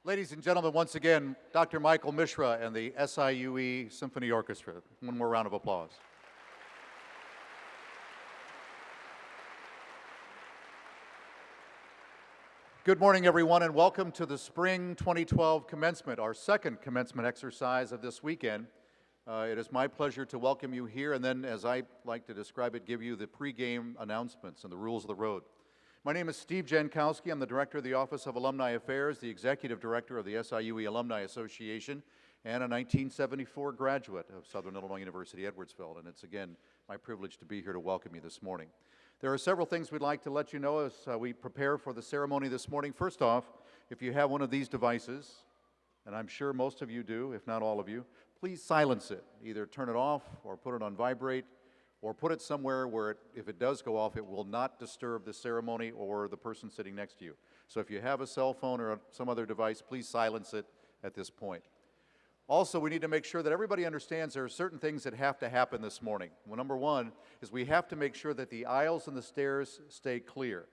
Ladies and gentlemen, once again, Dr. Michael Mishra and the SIUE Symphony Orchestra. One more round of applause. Good morning, everyone, and welcome to the Spring 2012 Commencement, our second commencement exercise of this weekend. It is my pleasure to welcome you here, and then, as I like to describe it, give you the pregame announcements and the rules of the road. My name is Steve Jankowski. I'm the Director of the Office of Alumni Affairs, the Executive Director of the SIUE Alumni Association, and a 1974 graduate of Southern Illinois University, Edwardsville. And it's, again, my privilege to be here to welcome you this morning. There are several things we'd like to let you know as we prepare for the ceremony this morning. First off, if you have one of these devices, and I'm sure most of you do, if not all of you, please silence it. Either turn it off or put it on vibrate, or put it somewhere where, if it does go off, it will not disturb the ceremony or the person sitting next to you. So if you have a cell phone or some other device, please silence it at this point. Also, we need to make sure that everybody understands there are certain things that have to happen this morning. Well, number one is we have to make sure that the aisles and the stairs stay clear.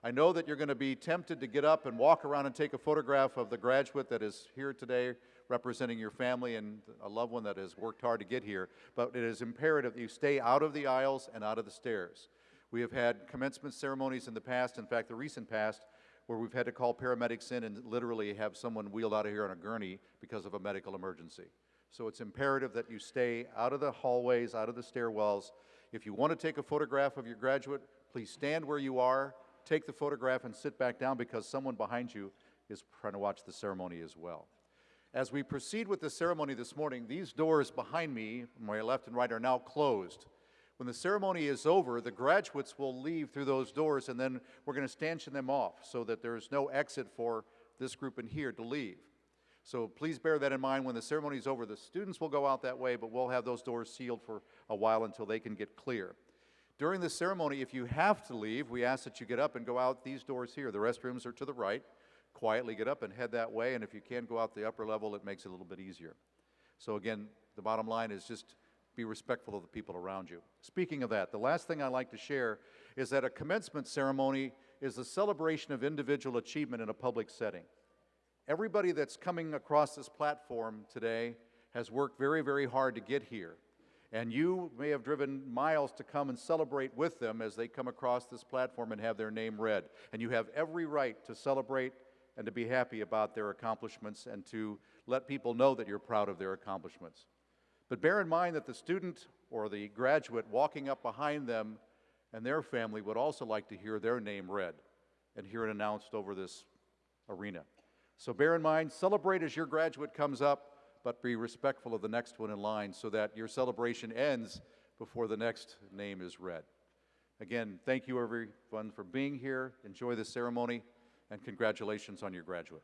I know that you're going to be tempted to get up and walk around and take a photograph of the graduate that is here today representing your family and a loved one that has worked hard to get here, but it is imperative that you stay out of the aisles and out of the stairs. We have had commencement ceremonies in the past, in fact the recent past, where we've had to call paramedics in and literally have someone wheeled out of here on a gurney because of a medical emergency. So it's imperative that you stay out of the hallways, out of the stairwells. If you want to take a photograph of your graduate, please stand where you are, take the photograph and sit back down because someone behind you is trying to watch the ceremony as well. As we proceed with the ceremony this morning, these doors behind me, on my left and right, are now closed. When the ceremony is over, the graduates will leave through those doors, and then we're going to stanchion them off so that there's no exit for this group in here to leave. So please bear that in mind. When the ceremony is over, the students will go out that way, but we'll have those doors sealed for a while until they can get clear. During the ceremony, if you have to leave, we ask that you get up and go out these doors here. The restrooms are to the right. Quietly get up and head that way, and if you can go out the upper level, it makes it a little bit easier. So again, the bottom line is just be respectful of the people around you. Speaking of that, the last thing I'd like to share is that a commencement ceremony is a celebration of individual achievement in a public setting. Everybody that's coming across this platform today has worked very, very hard to get here. And you may have driven miles to come and celebrate with them as they come across this platform and have their name read. And you have every right to celebrate and to be happy about their accomplishments and to let people know that you're proud of their accomplishments. But bear in mind that the student or the graduate walking up behind them and their family would also like to hear their name read and hear it announced over this arena. So bear in mind, celebrate as your graduate comes up, but be respectful of the next one in line so that your celebration ends before the next name is read. Again, thank you everyone for being here. Enjoy the ceremony. And congratulations on your graduate.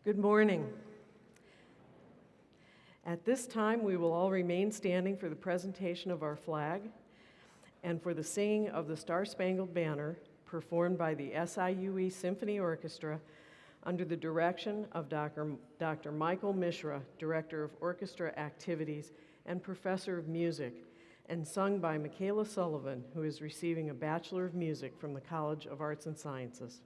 Good morning. At this time, we will all remain standing for the presentation of our flag and for the singing of the Star-Spangled Banner performed by the SIUE Symphony Orchestra under the direction of Dr. Michael Mishra, Director of Orchestra Activities and Professor of Music, and sung by Michaela Sullivan, who is receiving a Bachelor of Music from the College of Arts and Sciences.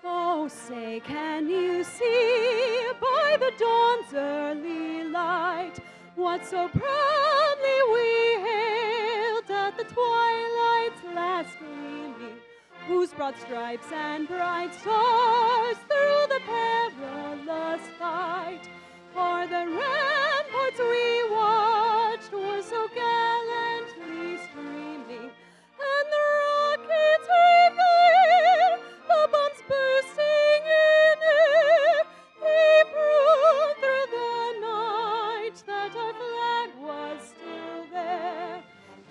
Oh, say, can you see by the dawn's early light what so proudly we hailed at the twilight's last gleaming, whose broad stripes and bright stars through the perilous fight o'er the ramparts we watched were so gallantly streaming, and the rockets revealed the bombs bursting in air. They proved through the night that our flag was still there.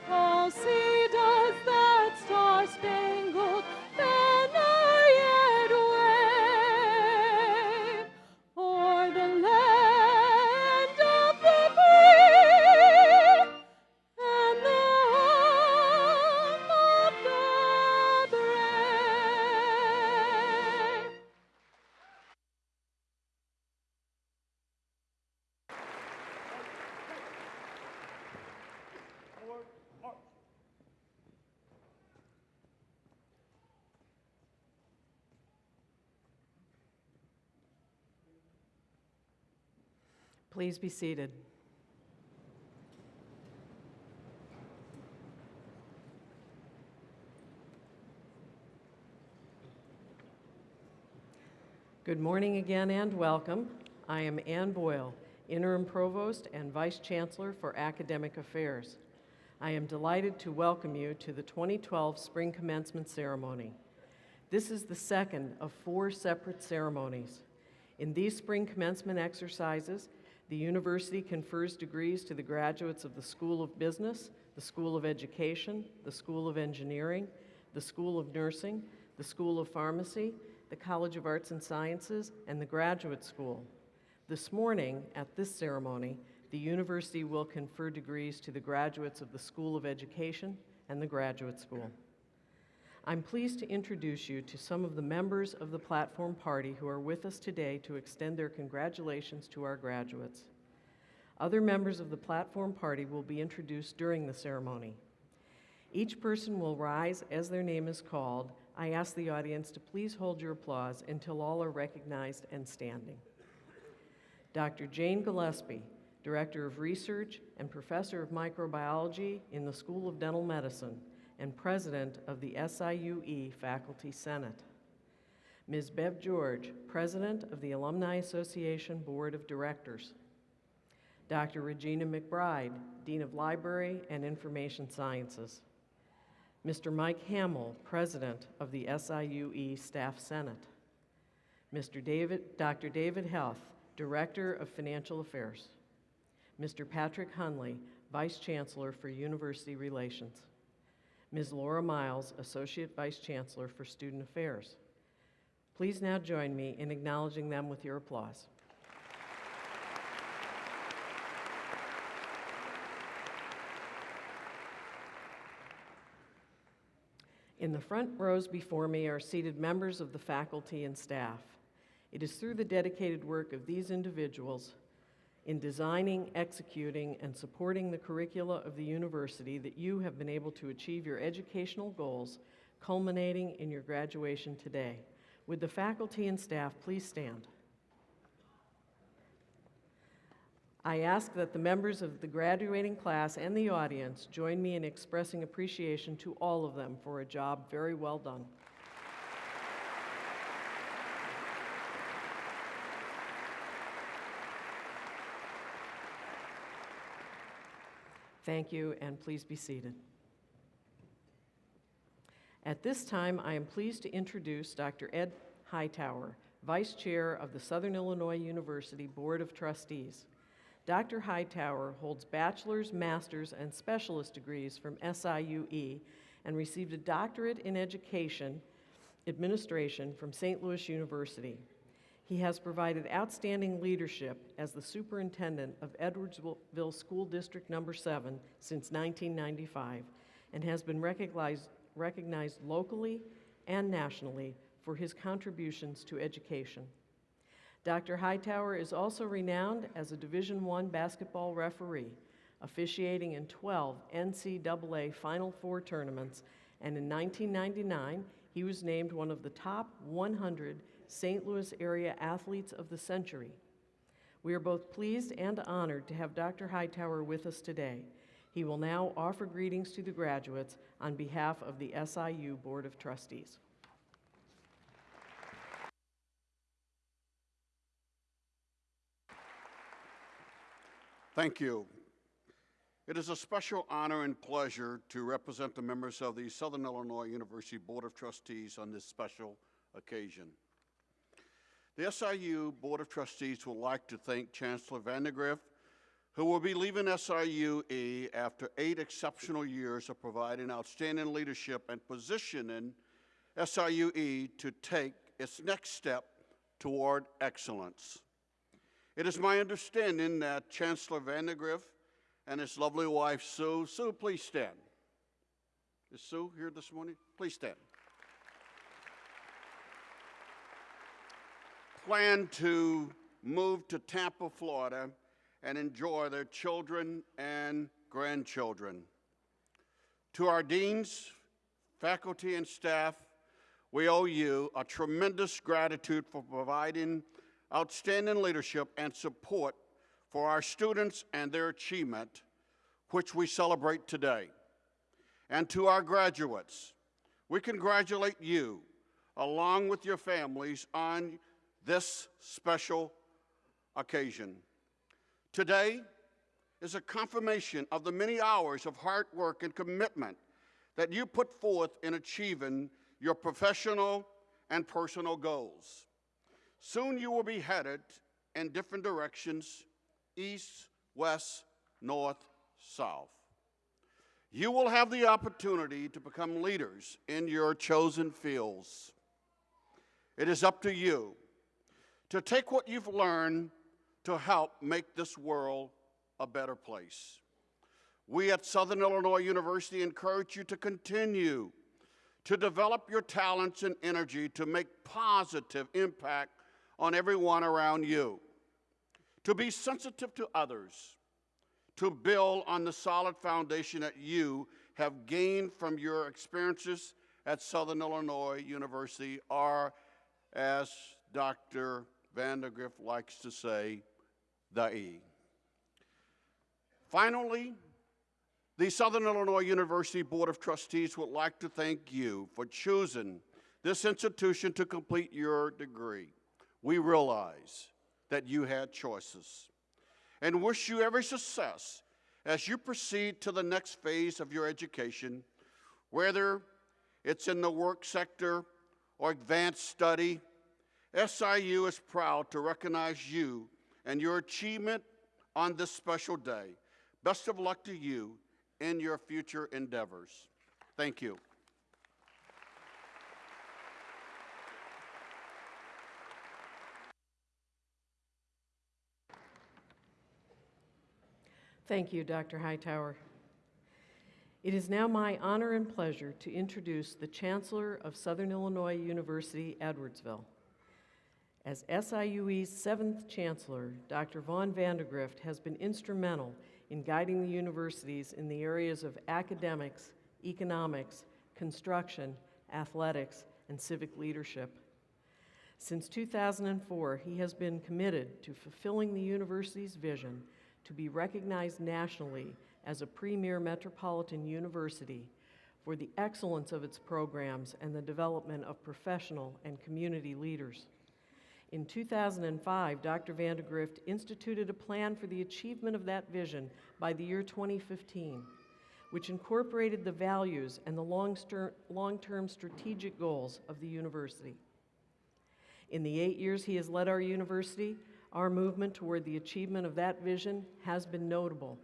Oh, see, does that star-spangled banner yet wave o'er the land of the free and the home of the brave? Please be seated. Good morning again and welcome. I am Ann Boyle, Interim Provost and Vice Chancellor for Academic Affairs. I am delighted to welcome you to the 2012 Spring Commencement Ceremony. This is the second of 4 separate ceremonies. In these spring commencement exercises, the university confers degrees to the graduates of the School of Business, the School of Education, the School of Engineering, the School of Nursing, the School of Pharmacy, the College of Arts and Sciences, and the Graduate School. This morning, at this ceremony, the university will confer degrees to the graduates of the School of Education and the Graduate School. I'm pleased to introduce you to some of the members of the Platform Party who are with us today to extend their congratulations to our graduates. Other members of the Platform Party will be introduced during the ceremony. Each person will rise as their name is called. I ask the audience to please hold your applause until all are recognized and standing. Dr. Jane Gillespie, Director of Research and Professor of Microbiology in the School of Dental Medicine, and President of the SIUE Faculty Senate. Ms. Bev George, President of the Alumni Association Board of Directors. Dr. Regina McBride, Dean of Library and Information Sciences. Mr. Mike Hamill, President of the SIUE Staff Senate. Dr. David Heath, Director of Financial Affairs. Mr. Patrick Hunley, Vice Chancellor for University Relations. Ms. Laura Miles, Associate Vice Chancellor for Student Affairs. Please now join me in acknowledging them with your applause. In the front rows before me are seated members of the faculty and staff. It is through the dedicated work of these individuals in designing, executing, and supporting the curricula of the university that you have been able to achieve your educational goals, culminating in your graduation today. Would the faculty and staff please stand? I ask that the members of the graduating class and the audience join me in expressing appreciation to all of them for a job very well done. Thank you, and please be seated. At this time, I am pleased to introduce Dr. Ed Hightower, Vice Chair of the Southern Illinois University Board of Trustees. Dr. Hightower holds bachelor's, master's, and specialist degrees from SIUE and received a doctorate in education administration from St. Louis University. He has provided outstanding leadership as the superintendent of Edwardsville School District No. 7 since 1995 and has been recognized locally and nationally for his contributions to education. Dr. Hightower is also renowned as a Division I basketball referee, officiating in 12 NCAA Final Four tournaments, and in 1999, he was named one of the top 100 St. Louis area athletes of the century. We are both pleased and honored to have Dr. Hightower with us today. He will now offer greetings to the graduates on behalf of the SIU Board of Trustees. Thank you. It is a special honor and pleasure to represent the members of the Southern Illinois University Board of Trustees on this special occasion. The SIU Board of Trustees would like to thank Chancellor Vandegrift, who will be leaving SIUE after 8 exceptional years of providing outstanding leadership and positioning SIUE to take its next step toward excellence. It is my understanding that Chancellor Vandegrift and his lovely wife, Sue, please stand. Is Sue here this morning? Please stand. Plan to move to Tampa, Florida, and enjoy their children and grandchildren. To our deans, faculty, and staff, we owe you a tremendous gratitude for providing outstanding leadership and support for our students and their achievement, which we celebrate today. And to our graduates, we congratulate you, along with your families, on this special occasion. Today is a confirmation of the many hours of hard work and commitment that you put forth in achieving your professional and personal goals. Soon you will be headed in different directions, east, west, north, south. You will have the opportunity to become leaders in your chosen fields. It is up to you to take what you've learned to help make this world a better place. We at Southern Illinois University encourage you to continue to develop your talents and energy to make positive impact on everyone around you, to be sensitive to others, to build on the solid foundation that you have gained from your experiences at Southern Illinois University, or as Dr. Vandegrift likes to say, the E. Finally, the Southern Illinois University Board of Trustees would like to thank you for choosing this institution to complete your degree. We realize that you had choices and wish you every success as you proceed to the next phase of your education, whether it's in the work sector or advanced study. SIU is proud to recognize you and your achievement on this special day. Best of luck to you in your future endeavors. Thank you. Thank you, Dr. Hightower. It is now my honor and pleasure to introduce the Chancellor of Southern Illinois University, Edwardsville. As SIUE's 7th Chancellor, Dr. Vaughn Vandegrift has been instrumental in guiding the universities in the areas of academics, economics, construction, athletics, and civic leadership. Since 2004, he has been committed to fulfilling the university's vision to be recognized nationally as a premier metropolitan university for the excellence of its programs and the development of professional and community leaders. In 2005, Dr. Vandegrift instituted a plan for the achievement of that vision by the year 2015, which incorporated the values and the long-term strategic goals of the university. In the 8 years he has led our university, our movement toward the achievement of that vision has been notable.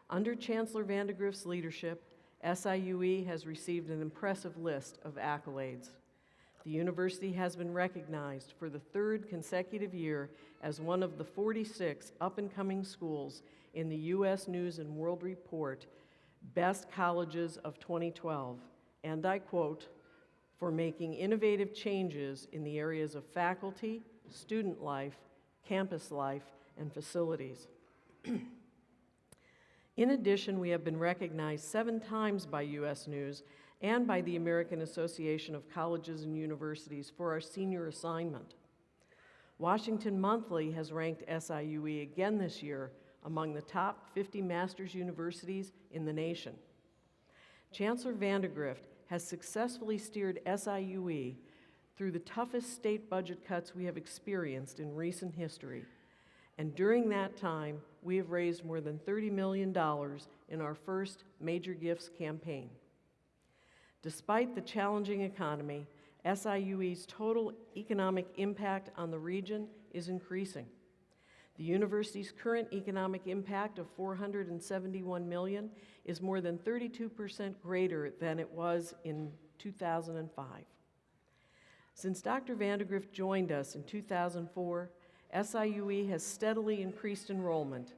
Under Chancellor Vandegrift's leadership, SIUE has received an impressive list of accolades. The university has been recognized for the third consecutive year as one of the 46 up-and-coming schools in the U.S. News and World Report Best Colleges of 2012, and I quote, for making innovative changes in the areas of faculty, student life, campus life, and facilities. In addition, we have been recognized 7 times by U.S. News and by the American Association of Colleges and Universities for our senior assignment. Washington Monthly has ranked SIUE again this year among the top 50 master's universities in the nation. Chancellor Vandegrift has successfully steered SIUE through the toughest state budget cuts we have experienced in recent history. And during that time, we have raised more than $30 million in our first Major Gifts campaign. Despite the challenging economy, SIUE's total economic impact on the region is increasing. The university's current economic impact of $471 million is more than 32% greater than it was in 2005. Since Dr. Vandegrift joined us in 2004, SIUE has steadily increased enrollment,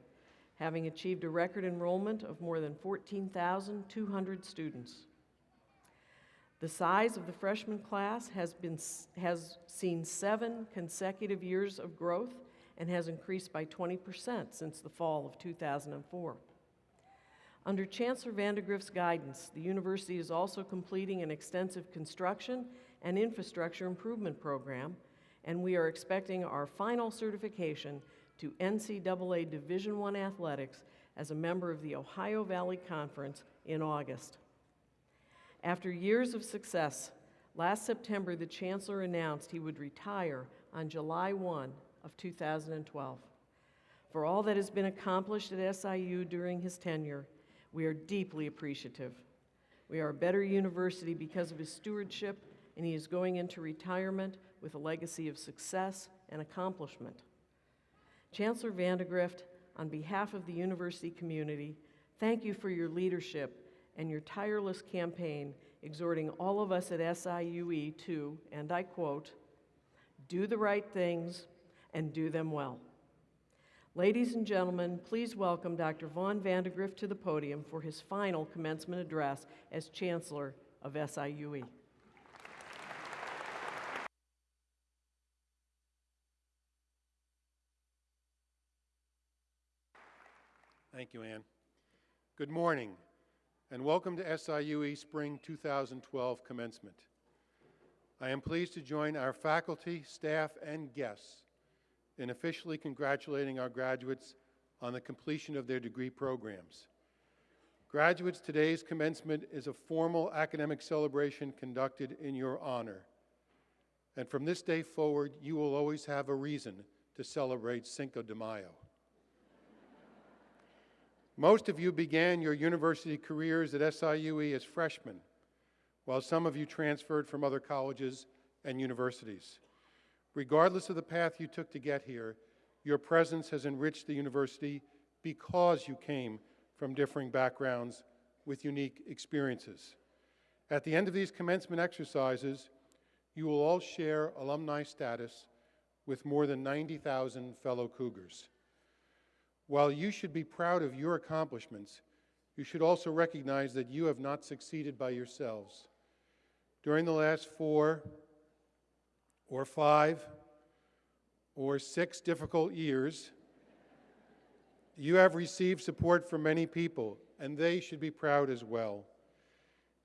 having achieved a record enrollment of more than 14,200 students. The size of the freshman class has seen 7 consecutive years of growth and has increased by 20% since the fall of 2004. Under Chancellor Vandegrift's guidance, the university is also completing an extensive construction and infrastructure improvement program, and we are expecting our final certification to NCAA Division I athletics as a member of the Ohio Valley Conference in August. After years of success, last September the Chancellor announced he would retire on July 1 of 2012. For all that has been accomplished at SIU during his tenure, we are deeply appreciative. We are a better university because of his stewardship, and he is going into retirement with a legacy of success and accomplishment. Chancellor Vandegrift, on behalf of the university community, thank you for your leadership and your tireless campaign exhorting all of us at SIUE to, and I quote, do the right things and do them well. Ladies and gentlemen, please welcome Dr. Vaughn Vandegrift to the podium for his final commencement address as Chancellor of SIUE. Thank you, Ann. Good morning, and welcome to SIUE Spring 2012 Commencement. I am pleased to join our faculty, staff, and guests in officially congratulating our graduates on the completion of their degree programs. Graduates, today's commencement is a formal academic celebration conducted in your honor. And from this day forward, you will always have a reason to celebrate Cinco de Mayo. Most of you began your university careers at SIUE as freshmen, while some of you transferred from other colleges and universities. Regardless of the path you took to get here, your presence has enriched the university because you came from differing backgrounds with unique experiences. At the end of these commencement exercises, you will all share alumni status with more than 90,000 fellow Cougars. While you should be proud of your accomplishments, you should also recognize that you have not succeeded by yourselves. During the last 4 or 5 or 6 difficult years, you have received support from many people, and they should be proud as well.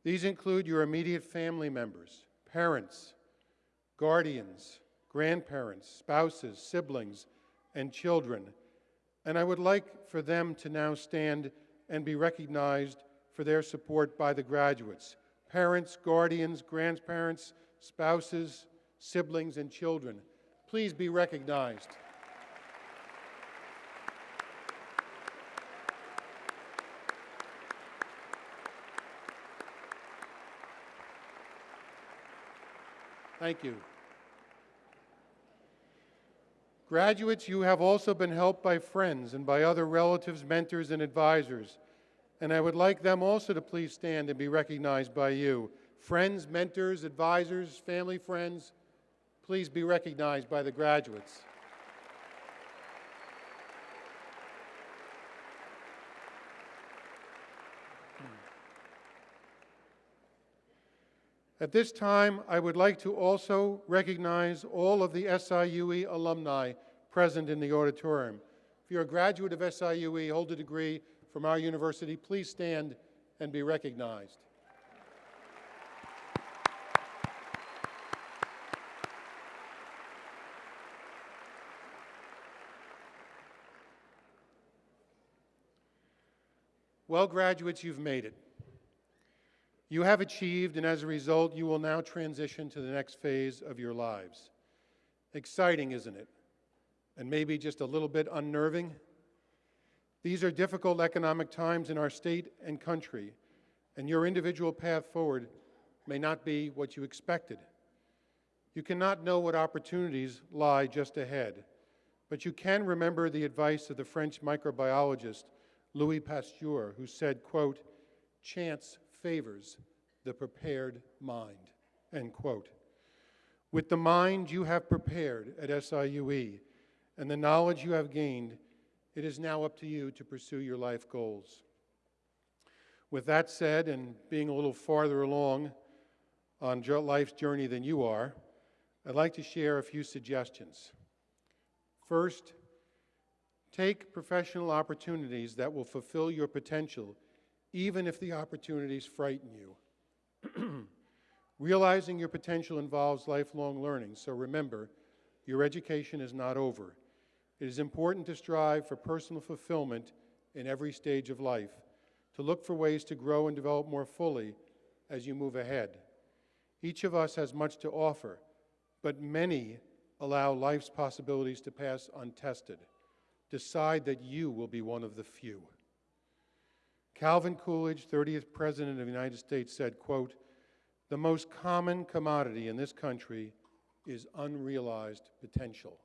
These include your immediate family members, parents, guardians, grandparents, spouses, siblings, and children, And I would like for them to now stand and be recognized for their support by the graduates, parents, guardians, grandparents, spouses, siblings, and children. Please be recognized. Thank you. Graduates, you have also been helped by friends and by other relatives, mentors, and advisors. And I would like them also to please stand and be recognized by you. Friends, mentors, advisors, family, friends, please be recognized by the graduates. At this time, I would like to also recognize all of the SIUE alumni present in the auditorium. If you're a graduate of SIUE, hold a degree from our university, please stand and be recognized. Well, graduates, you've made it. You have achieved, and as a result, you will now transition to the next phase of your lives. Exciting, isn't it? And maybe just a little bit unnerving? These are difficult economic times in our state and country, and your individual path forward may not be what you expected. You cannot know what opportunities lie just ahead, but you can remember the advice of the French microbiologist Louis Pasteur, who said, quote, "Chance favors the prepared mind," end quote. With the mind you have prepared at SIUE and the knowledge you have gained, it is now up to you to pursue your life goals. With that said, and being a little farther along on life's journey than you are, I'd like to share a few suggestions. First, take professional opportunities that will fulfill your potential, even if the opportunities frighten you. Realizing your potential involves lifelong learning, so remember, your education is not over. It is important to strive for personal fulfillment in every stage of life, to look for ways to grow and develop more fully as you move ahead. Each of us has much to offer, but many allow life's possibilities to pass untested. Decide that you will be one of the few. Calvin Coolidge, 30th President of the United States, said, quote, "The most common commodity in this country is unrealized potential."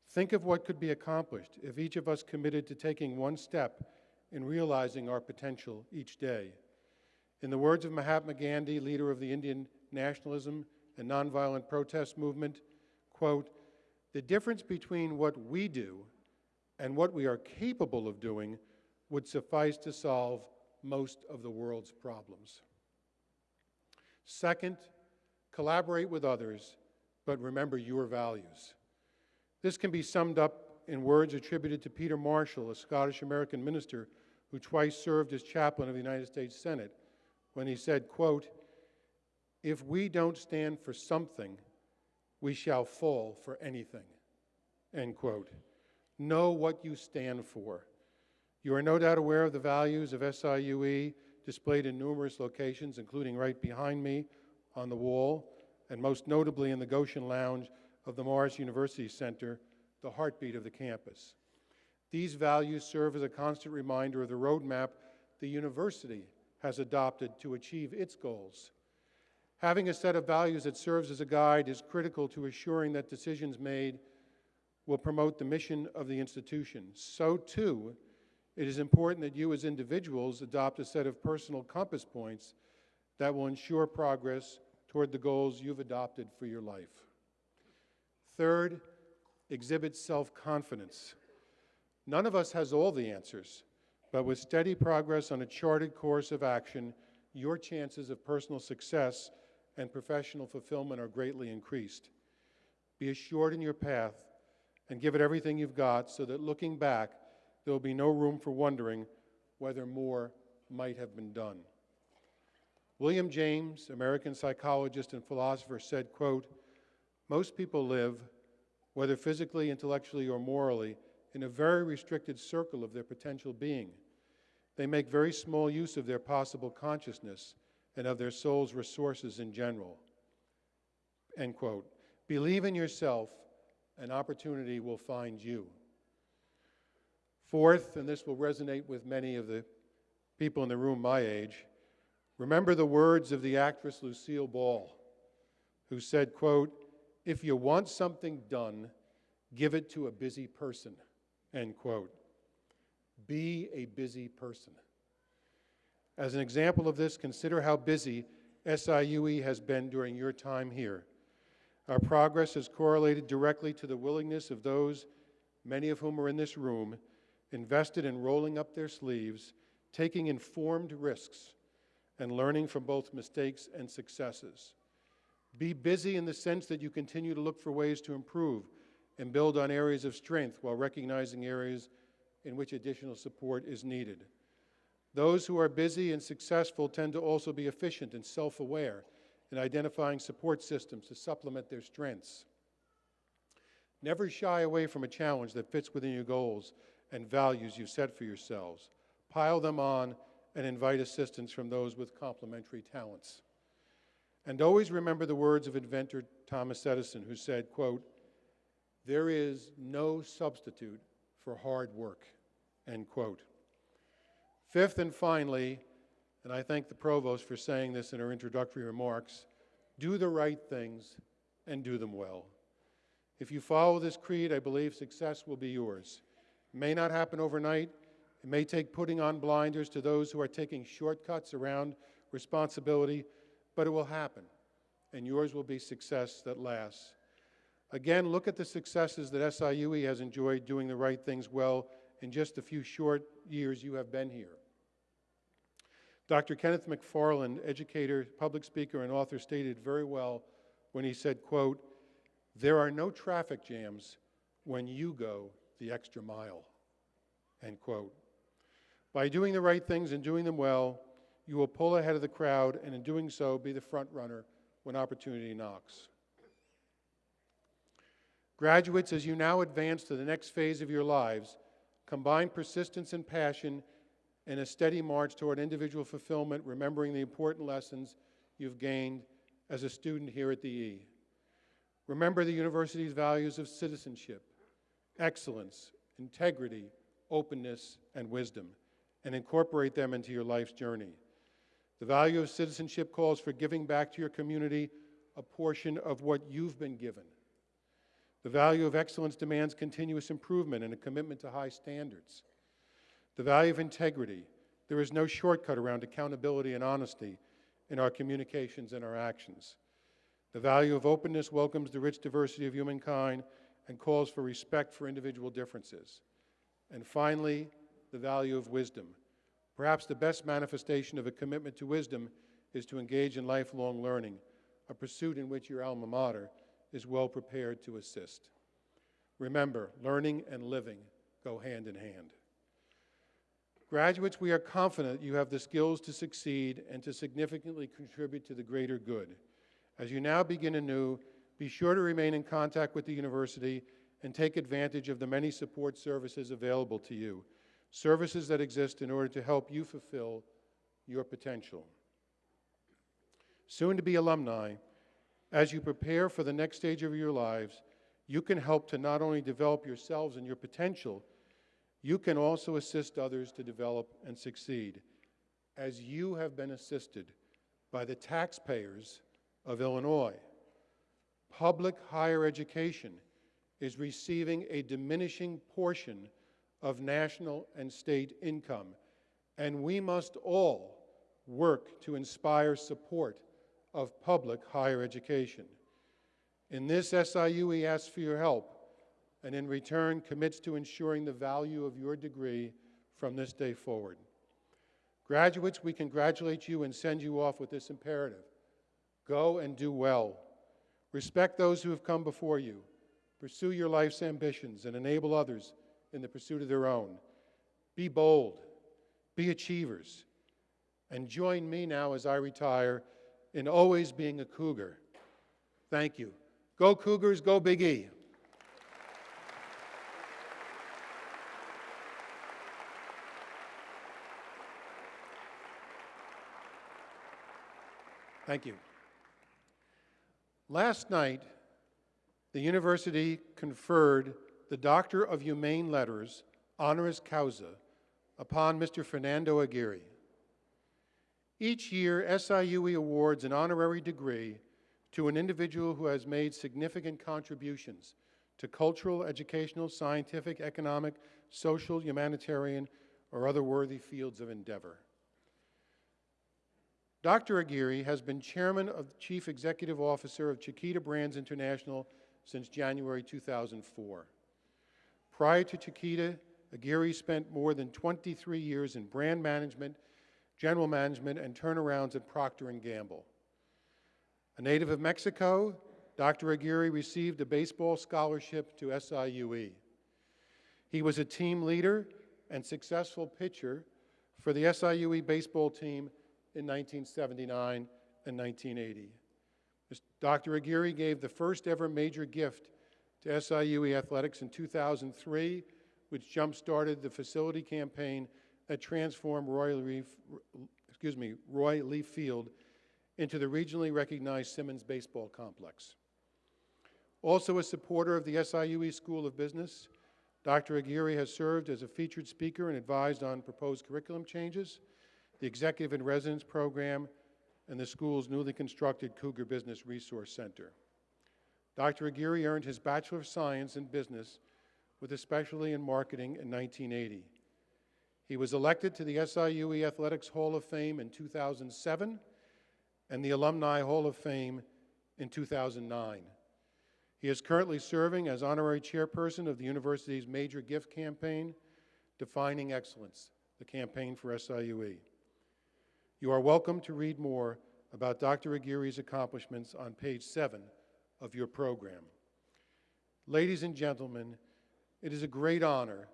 Think of what could be accomplished if each of us committed to taking one step in realizing our potential each day. In the words of Mahatma Gandhi, leader of the Indian nationalism and nonviolent protest movement, quote, "The difference between what we do and what we are capable of doing would suffice to solve most of the world's problems." Second, collaborate with others, but remember your values. This can be summed up in words attributed to Peter Marshall, a Scottish-American minister who twice served as chaplain of the United States Senate, when he said, quote, "If we don't stand for something, we shall fall for anything," end quote. Know what you stand for. You are no doubt aware of the values of SIUE displayed in numerous locations, including right behind me on the wall, and most notably in the Goshen Lounge of the Morris University Center, the heartbeat of the campus. These values serve as a constant reminder of the roadmap the university has adopted to achieve its goals. Having a set of values that serves as a guide is critical to assuring that decisions made will promote the mission of the institution. So, too, it is important that you as individuals adopt a set of personal compass points that will ensure progress toward the goals you've adopted for your life. Third, exhibit self-confidence. None of us has all the answers, but with steady progress on a charted course of action, your chances of personal success and professional fulfillment are greatly increased. Be assured in your path and give it everything you've got so that looking back, there will be no room for wondering whether more might have been done. William James, American psychologist and philosopher, said, quote, "Most people live, whether physically, intellectually, or morally, in a very restricted circle of their potential being. They make very small use of their possible consciousness and of their soul's resources in general. End quote. Believe in yourself, and opportunity will find you. Fourth, and this will resonate with many of the people in the room my age, remember the words of the actress Lucille Ball, who said, quote, "If you want something done, give it to a busy person," end quote. Be a busy person. As an example of this, consider how busy SIUE has been during your time here. Our progress is correlated directly to the willingness of those, many of whom are in this room, invested in rolling up their sleeves, taking informed risks, and learning from both mistakes and successes. Be busy in the sense that you continue to look for ways to improve and build on areas of strength while recognizing areas in which additional support is needed. Those who are busy and successful tend to also be efficient and self-aware in identifying support systems to supplement their strengths. Never shy away from a challenge that fits within your goals and values you set for yourselves. Pile them on and invite assistance from those with complementary talents. And always remember the words of inventor Thomas Edison, who said, quote, "There is no substitute for hard work," end quote. Fifth and finally, and I thank the Provost for saying this in her introductory remarks, do the right things and do them well. If you follow this creed, I believe success will be yours. It may not happen overnight. It may take putting on blinders to those who are taking shortcuts around responsibility, but it will happen, and yours will be success that lasts. Again, look at the successes that SIUE has enjoyed doing the right things well in just the few short years you have been here. Dr. Kenneth McFarland, educator, public speaker, and author, stated very well when he said, quote, "There are no traffic jams when you go the extra mile," end quote. By doing the right things and doing them well, you will pull ahead of the crowd, and in doing so, be the front runner when opportunity knocks. Graduates, as you now advance to the next phase of your lives, combine persistence and passion in a steady march toward individual fulfillment, remembering the important lessons you've gained as a student here at the E. Remember the university's values of citizenship, excellence, integrity, openness, and wisdom, and incorporate them into your life's journey. The value of citizenship calls for giving back to your community a portion of what you've been given. The value of excellence demands continuous improvement and a commitment to high standards. The value of integrity. There is no shortcut around accountability and honesty in our communications and our actions. The value of openness welcomes the rich diversity of humankind and calls for respect for individual differences. And finally, the value of wisdom. Perhaps the best manifestation of a commitment to wisdom is to engage in lifelong learning, a pursuit in which your alma mater is well prepared to assist. Remember, learning and living go hand in hand. Graduates, we are confident you have the skills to succeed and to significantly contribute to the greater good. As you now begin anew, be sure to remain in contact with the university and take advantage of the many support services available to you, services that exist in order to help you fulfill your potential. Soon to be alumni, as you prepare for the next stage of your lives, you can help to not only develop yourselves and your potential, you can also assist others to develop and succeed, as you have been assisted by the taxpayers of Illinois. Public higher education is receiving a diminishing portion of national and state income, and we must all work to inspire support of public higher education. In this, SIUE asks for your help, and in return commits to ensuring the value of your degree from this day forward. Graduates, we congratulate you and send you off with this imperative. Go and do well. Respect those who have come before you. Pursue your life's ambitions and enable others in the pursuit of their own. Be bold. Be achievers. And join me now as I retire in always being a Cougar. Thank you. Go Cougars, go Big E. Thank you. Last night, the university conferred the Doctor of Humane Letters, honoris causa, upon Mr. Fernando Aguirre. Each year, SIUE awards an honorary degree to an individual who has made significant contributions to cultural, educational, scientific, economic, social, humanitarian, or other worthy fields of endeavor. Dr. Aguirre has been chairman of the Chief Executive Officer of Chiquita Brands International since January 2004. Prior to Chiquita, Aguirre spent more than 23 years in brand management, general management, and turnarounds at Procter & Gamble. A native of Mexico, Dr. Aguirre received a baseball scholarship to SIUE. He was a team leader and successful pitcher for the SIUE baseball team in 1979 and 1980. Dr. Aguirre gave the first ever major gift to SIUE athletics in 2003, which jump-started the facility campaign that transformed Roy Leaf Field into the regionally recognized Simmons Baseball Complex. Also a supporter of the SIUE School of Business, Dr. Aguirre has served as a featured speaker and advised on proposed curriculum changes, the Executive in Residence program, and the school's newly constructed Cougar Business Resource Center. Dr. Aguirre earned his Bachelor of Science in Business with a specialty in marketing in 1980. He was elected to the SIUE Athletics Hall of Fame in 2007 and the Alumni Hall of Fame in 2009. He is currently serving as honorary chairperson of the university's major gift campaign, Defining Excellence, the campaign for SIUE. You are welcome to read more about Dr. Aguirre's accomplishments on page 7 of your program. Ladies and gentlemen, it is a great honor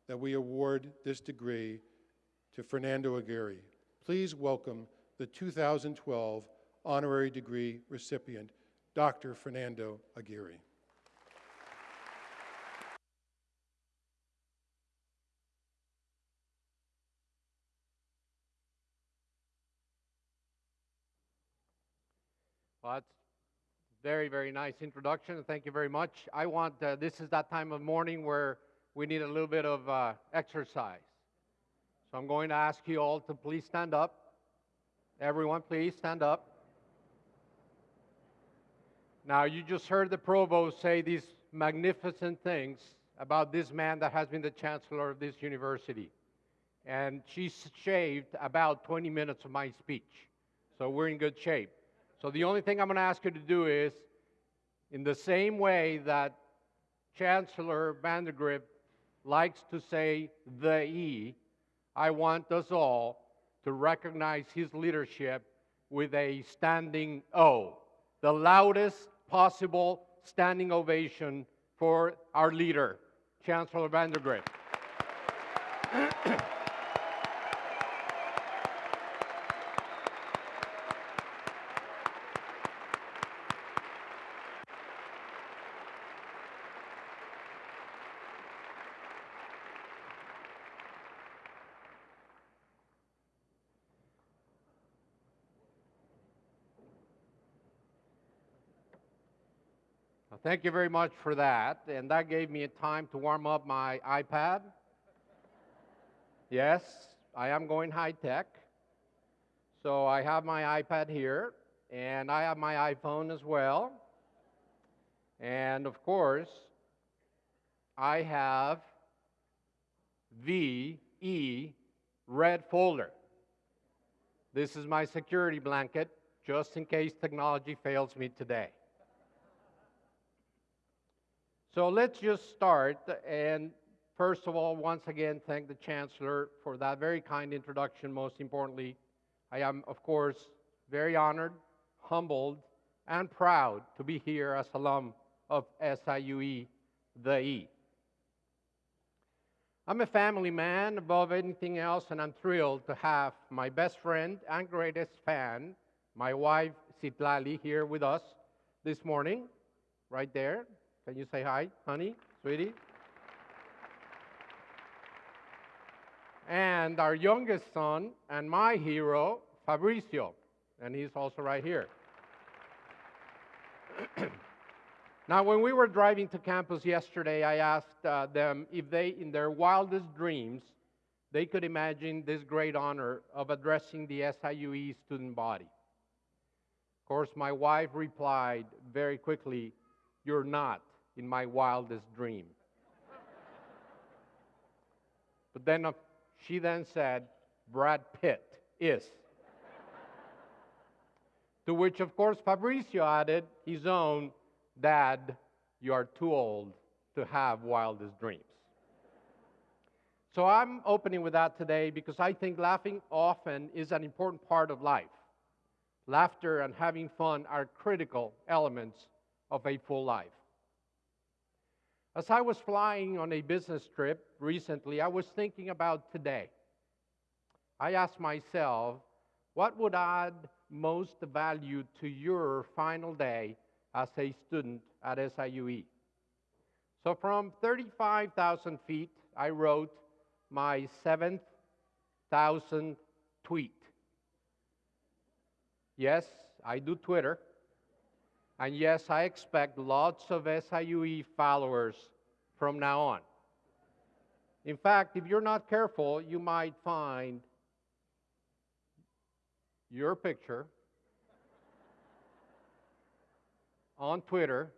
that we award this degree to Fernando Aguirre. Please welcome the 2012 honorary degree recipient, Dr. Fernando Aguirre. Well, that's very, very nice introduction. Thank you very much. This is that time of morning where we need a little bit of exercise. So I'm going to ask you all to please stand up. Everyone, please stand up. Now, you just heard the provost say these magnificent things about this man that has been the chancellor of this university. And she shaved about 20 minutes of my speech. So we're in good shape. So the only thing I'm going to ask you to do is, in the same way that Chancellor Vandergrift likes to say the E, I want us all to recognize his leadership with a standing O, the loudest possible standing ovation for our leader, Chancellor Vandergrift. Thank you very much for that, and that gave me a time to warm up my iPad. Yes, I am going high-tech. So I have my iPad here, and I have my iPhone as well. And of course, I have VE red folder. This is my security blanket, just in case technology fails me today. So let's just start, and first of all, once again, thank the Chancellor for that very kind introduction. Most importantly, I am, of course, very honored, humbled, and proud to be here as alum of SIUE, the E. I'm a family man above anything else, and I'm thrilled to have my best friend and greatest fan, my wife, Citlali, here with us this morning, right there. Can you say hi, honey, sweetie? And our youngest son and my hero, Fabricio. and he's also right here. Now, when we were driving to campus yesterday, I asked them if they, in their wildest dreams, they could imagine this great honor of addressing the SIUE student body. Of course, my wife replied very quickly, "You're not in my wildest dream." But then she then said, "Brad Pitt is." To which, of course, Fabricio added his own, "Dad, you are too old to have wildest dreams." So I'm opening with that today because I think laughing often is an important part of life. Laughter and having fun are critical elements of a full life. As I was flying on a business trip recently, I was thinking about today. I asked myself, what would add most value to your final day as a student at SIUE? So from 35,000 feet, I wrote my 7,000th tweet. Yes, I do Twitter. And yes, I expect lots of SIUE followers from now on. In fact, if you're not careful, you might find your picture on Twitter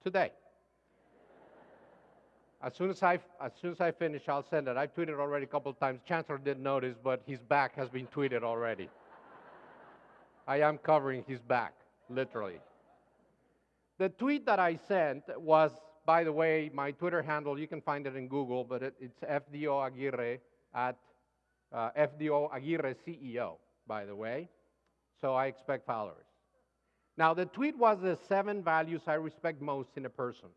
today. As soon as I finish, I'll send it. I've tweeted already a couple of times. Chancellor didn't notice, but his back has been tweeted already. I am covering his back, literally. The tweet that I sent was, by the way, my Twitter handle. You can find it in Google, but it's FDO Aguirre at FDO Aguirre CEO, by the way. So I expect followers. Now, the tweet was the 7 values I respect most in a person.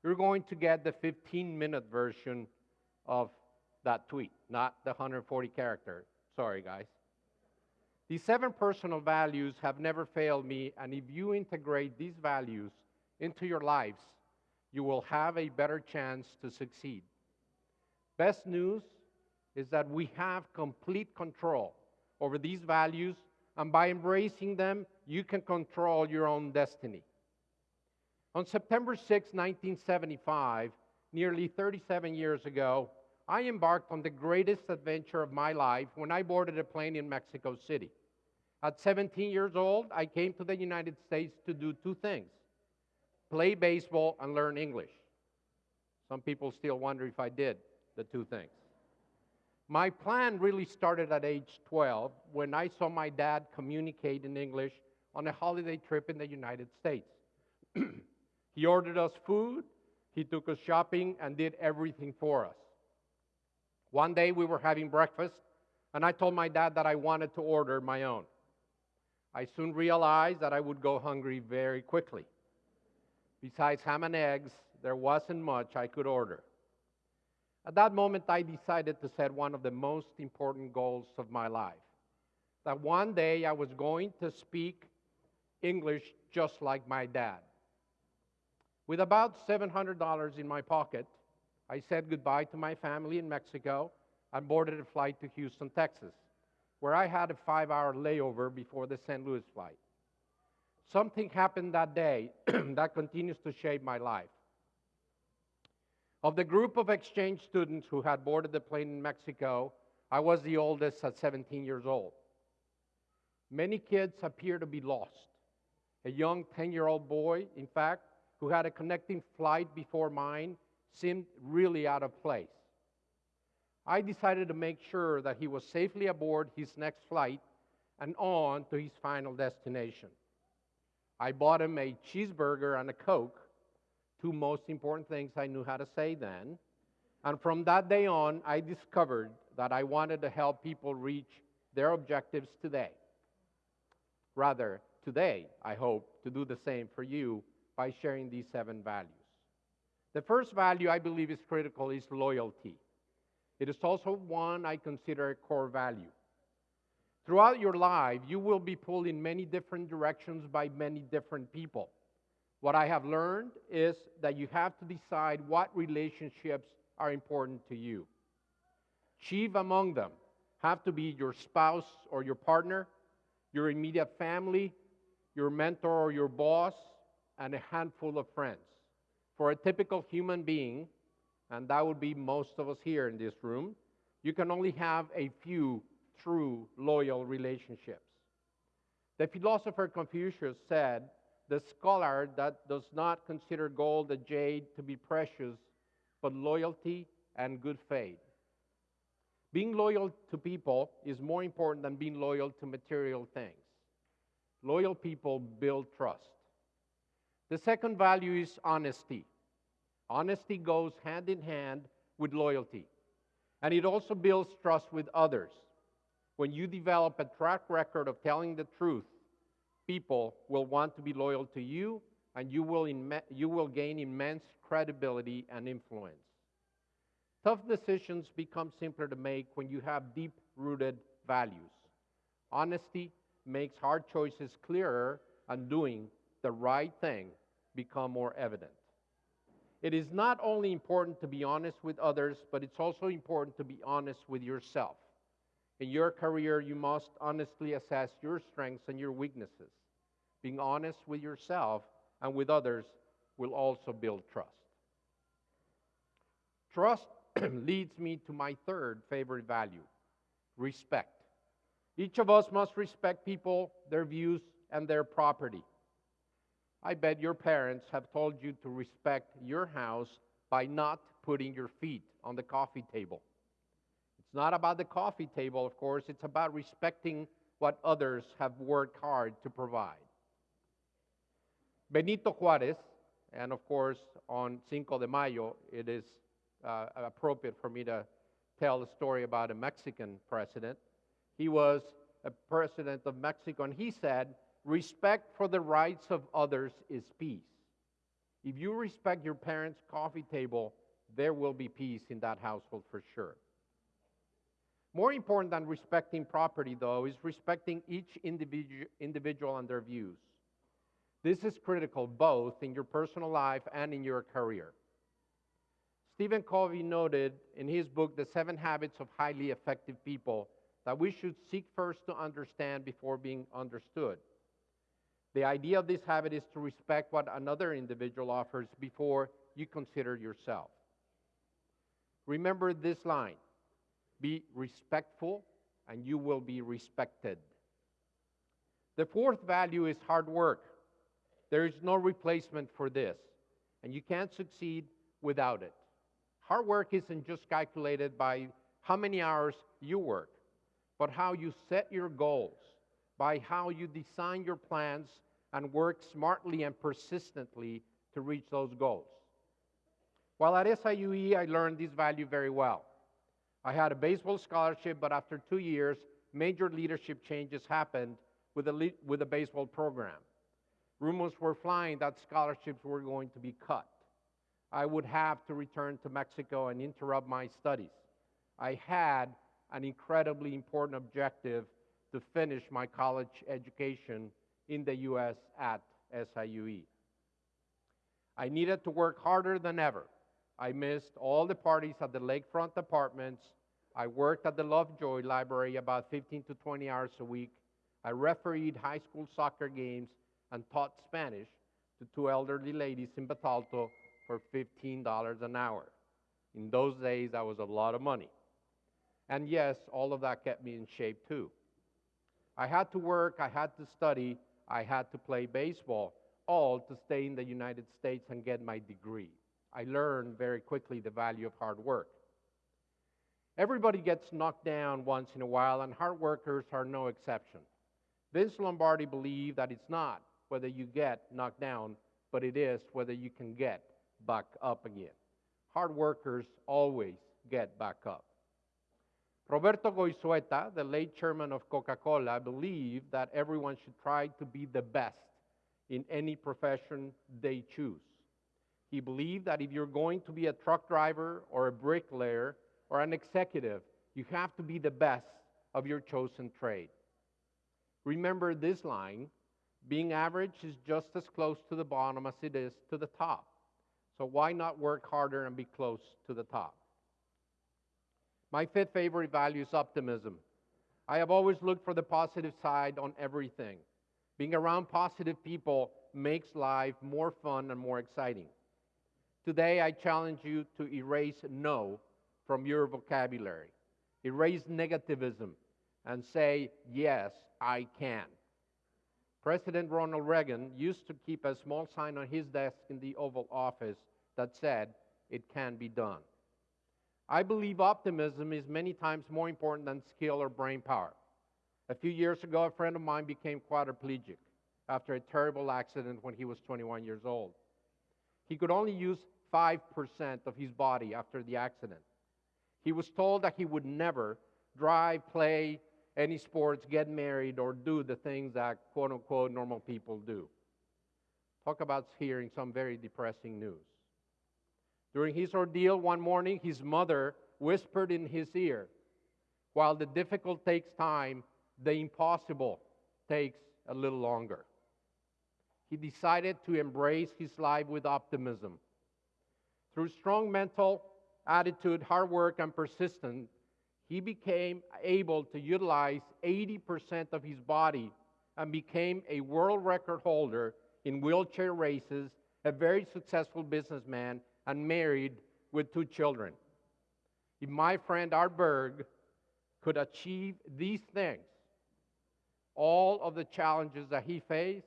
You're going to get the 15-minute version of that tweet, not the 140 character. Sorry, guys. These 7 personal values have never failed me, and if you integrate these values into your lives, you will have a better chance to succeed. Best news is that we have complete control over these values, and by embracing them, you can control your own destiny. On September 6, 1975, nearly 37 years ago, I embarked on the greatest adventure of my life when I boarded a plane in Mexico City. At 17 years old, I came to the United States to do 2 things: play baseball and learn English. Some people still wonder if I did the 2 things. My plan really started at age 12 when I saw my dad communicate in English on a holiday trip in the United States. He ordered us food, he took us shopping, and did everything for us. One day we were having breakfast, and I told my dad that I wanted to order my own. I soon realized that I would go hungry very quickly. Besides ham and eggs, there wasn't much I could order. At that moment, I decided to set one of the most important goals of my life, that one day I was going to speak English just like my dad. With about $700 in my pocket, I said goodbye to my family in Mexico and boarded a flight to Houston, Texas, where I had a 5-hour layover before the St. Louis flight. Something happened that day that continues to shape my life. Of the group of exchange students who had boarded the plane in Mexico, I was the oldest at 17 years old. Many kids appear to be lost. A young 10-year-old boy, in fact, who had a connecting flight before mine, seemed really out of place. I decided to make sure that he was safely aboard his next flight and on to his final destination. I bought him a cheeseburger and a Coke, 2 most important things I knew how to say then. And from that day on, I discovered that I wanted to help people reach their objectives today. Rather, today, I hope to do the same for you by sharing these 7 values. The first value I believe is critical is loyalty. It is also one I consider a core value. Throughout your life, you will be pulled in many different directions by many different people. What I have learned is that you have to decide what relationships are important to you. Chief among them have to be your spouse or your partner, your immediate family, your mentor or your boss, and a handful of friends. For a typical human being, and that would be most of us here in this room, you can only have a few true loyal relationships. The philosopher Confucius said, "The scholar that does not consider gold and jade to be precious, but loyalty and good faith." Being loyal to people is more important than being loyal to material things. Loyal people build trust. The second value is honesty. Honesty goes hand in hand with loyalty, and it also builds trust with others. When you develop a track record of telling the truth, people will want to be loyal to you, and you will gain immense credibility and influence. Tough decisions become simpler to make when you have deep-rooted values. Honesty makes hard choices clearer, and doing the right thing become more evident. It is not only important to be honest with others, but it's also important to be honest with yourself. In your career, you must honestly assess your strengths and your weaknesses. Being honest with yourself and with others will also build trust. Trust leads me to my third favorite value, respect. Each of us must respect people, their views, and their property. I bet your parents have told you to respect your house by not putting your feet on the coffee table. It's not about the coffee table, of course. It's about respecting what others have worked hard to provide. Benito Juárez, and of course on Cinco de Mayo, it is appropriate for me to tell a story about a Mexican president. He was a president of Mexico, and he said, "Respect for the rights of others is peace." If you respect your parents' coffee table, there will be peace in that household for sure. More important than respecting property, though, is respecting each individual and their views. This is critical both in your personal life and in your career. Stephen Covey noted in his book, The 7 Habits of Highly Effective People, that we should seek first to understand before being understood. The idea of this habit is to respect what another individual offers before you consider yourself. Remember this line, be respectful and you will be respected. The fourth value is hard work. There is no replacement for this, and you can't succeed without it. Hard work isn't just calculated by how many hours you work, but how you set your goals, by how you design your plans and work smartly and persistently to reach those goals. While at SIUE, I learned this value very well. I had a baseball scholarship, but after 2 years, major leadership changes happened with the baseball program. Rumors were flying that scholarships were going to be cut. I would have to return to Mexico and interrupt my studies. I had an incredibly important objective to finish my college education in the U.S. at SIUE. I needed to work harder than ever. I missed all the parties at the lakefront apartments. I worked at the Lovejoy Library about 15 to 20 hours a week. I refereed high school soccer games and taught Spanish to 2 elderly ladies in Batalto for $15 an hour. In those days, that was a lot of money. And yes, all of that kept me in shape too. I had to work, I had to study, I had to play baseball, all to stay in the United States and get my degree. I learned very quickly the value of hard work. Everybody gets knocked down once in a while, and hard workers are no exception. Vince Lombardi believed that it's not whether you get knocked down, but it is whether you can get back up again. Hard workers always get back up. Roberto Goizueta, the late chairman of Coca-Cola, believed that everyone should try to be the best in any profession they choose. He believed that if you're going to be a truck driver or a bricklayer or an executive, you have to be the best of your chosen trade. Remember this line, being average is just as close to the bottom as it is to the top. So why not work harder and be close to the top? My fifth favorite value is optimism. I have always looked for the positive side on everything. Being around positive people makes life more fun and more exciting. Today, I challenge you to erase no from your vocabulary. Erase negativism and say, yes, I can. President Ronald Reagan used to keep a small sign on his desk in the Oval Office that said, it can be done. I believe optimism is many times more important than skill or brain power. A few years ago, a friend of mine became quadriplegic after a terrible accident when he was 21 years old. He could only use 5% of his body after the accident. He was told that he would never drive, play any sports, get married, or do the things that quote-unquote normal people do. Talk about hearing some very depressing news. During his ordeal one morning, his mother whispered in his ear, while the difficult takes time, the impossible takes a little longer. He decided to embrace his life with optimism. Through strong mental attitude, hard work, and persistence, he became able to utilize 80% of his body and became a world record holder in wheelchair races, a very successful businessman, and married with 2 children. If my friend Art Berg could achieve these things, all of the challenges that he faced,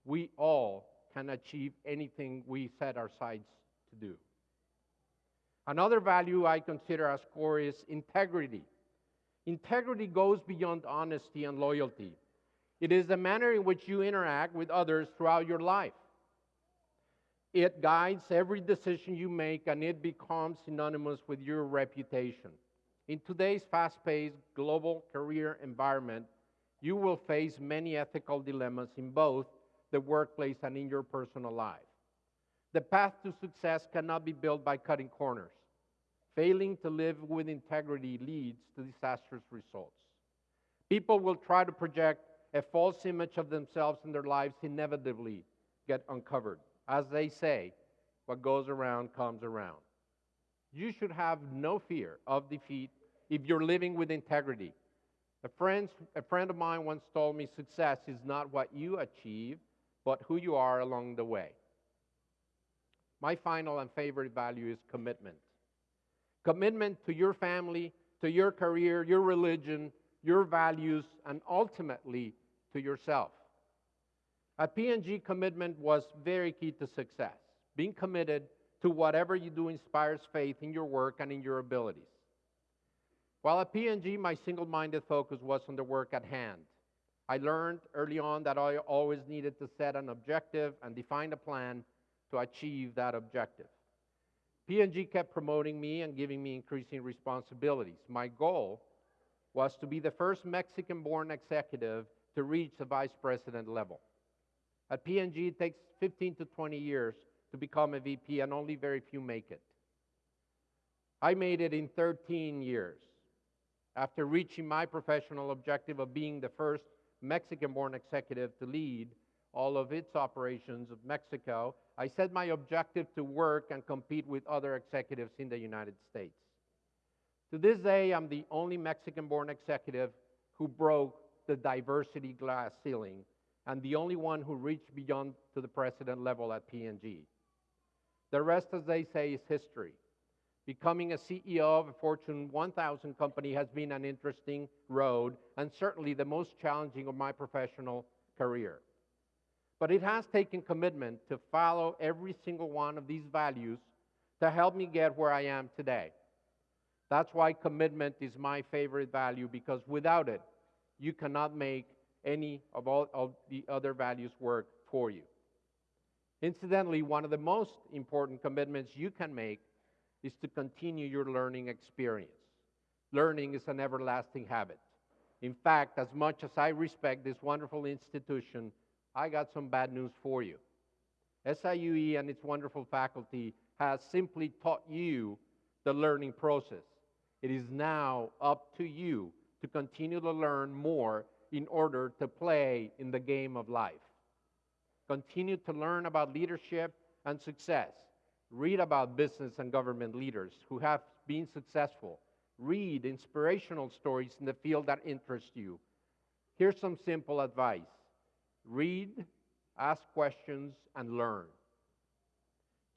we all can achieve anything we set our sights to do. Another value I consider as core is integrity. Integrity goes beyond honesty and loyalty. It is the manner in which you interact with others throughout your life. It guides every decision you make, and it becomes synonymous with your reputation. In today's fast-paced global career environment, you will face many ethical dilemmas in both the workplace and in your personal life. The path to success cannot be built by cutting corners. Failing to live with integrity leads to disastrous results. People will try to project a false image of themselves, and their lives inevitably get uncovered. As they say, what goes around comes around. You should have no fear of defeat if you're living with integrity. A friend of mine once told me success is not what you achieve, but who you are along the way. My final and favorite value is commitment. Commitment to your family, to your career, your religion, your values, and ultimately to yourself. At P&G, commitment was very key to success. Being committed to whatever you do inspires faith in your work and in your abilities. While at P&G, my single-minded focus was on the work at hand. I learned early on that I always needed to set an objective and define a plan to achieve that objective. P&G kept promoting me and giving me increasing responsibilities. My goal was to be the first Mexican-born executive to reach the vice president level. At P&G, it takes 15 to 20 years to become a VP, and only very few make it. I made it in 13 years. After reaching my professional objective of being the first Mexican-born executive to lead all of its operations of Mexico, I set my objective to work and compete with other executives in the United States. To this day, I'm the only Mexican-born executive who broke the diversity glass ceiling, and the only one who reached beyond to the president level at P&G. The rest, as they say, is history. Becoming a CEO of a Fortune 1000 company has been an interesting road, and certainly the most challenging of my professional career. But it has taken commitment to follow every single one of these values to help me get where I am today. That's why commitment is my favorite value, because without it, you cannot make any of all of the other values work for you. Incidentally, one of the most important commitments you can make is to continue your learning experience. Learning is an everlasting habit. In fact, as much as I respect this wonderful institution, I got some bad news for you. SIUE and its wonderful faculty has simply taught you the learning process. It is now up to you to continue to learn more in order to play in the game of life. Continue to learn about leadership and success. Read about business and government leaders who have been successful. Read inspirational stories in the field that interest you. Here's some simple advice. Read, ask questions, and learn.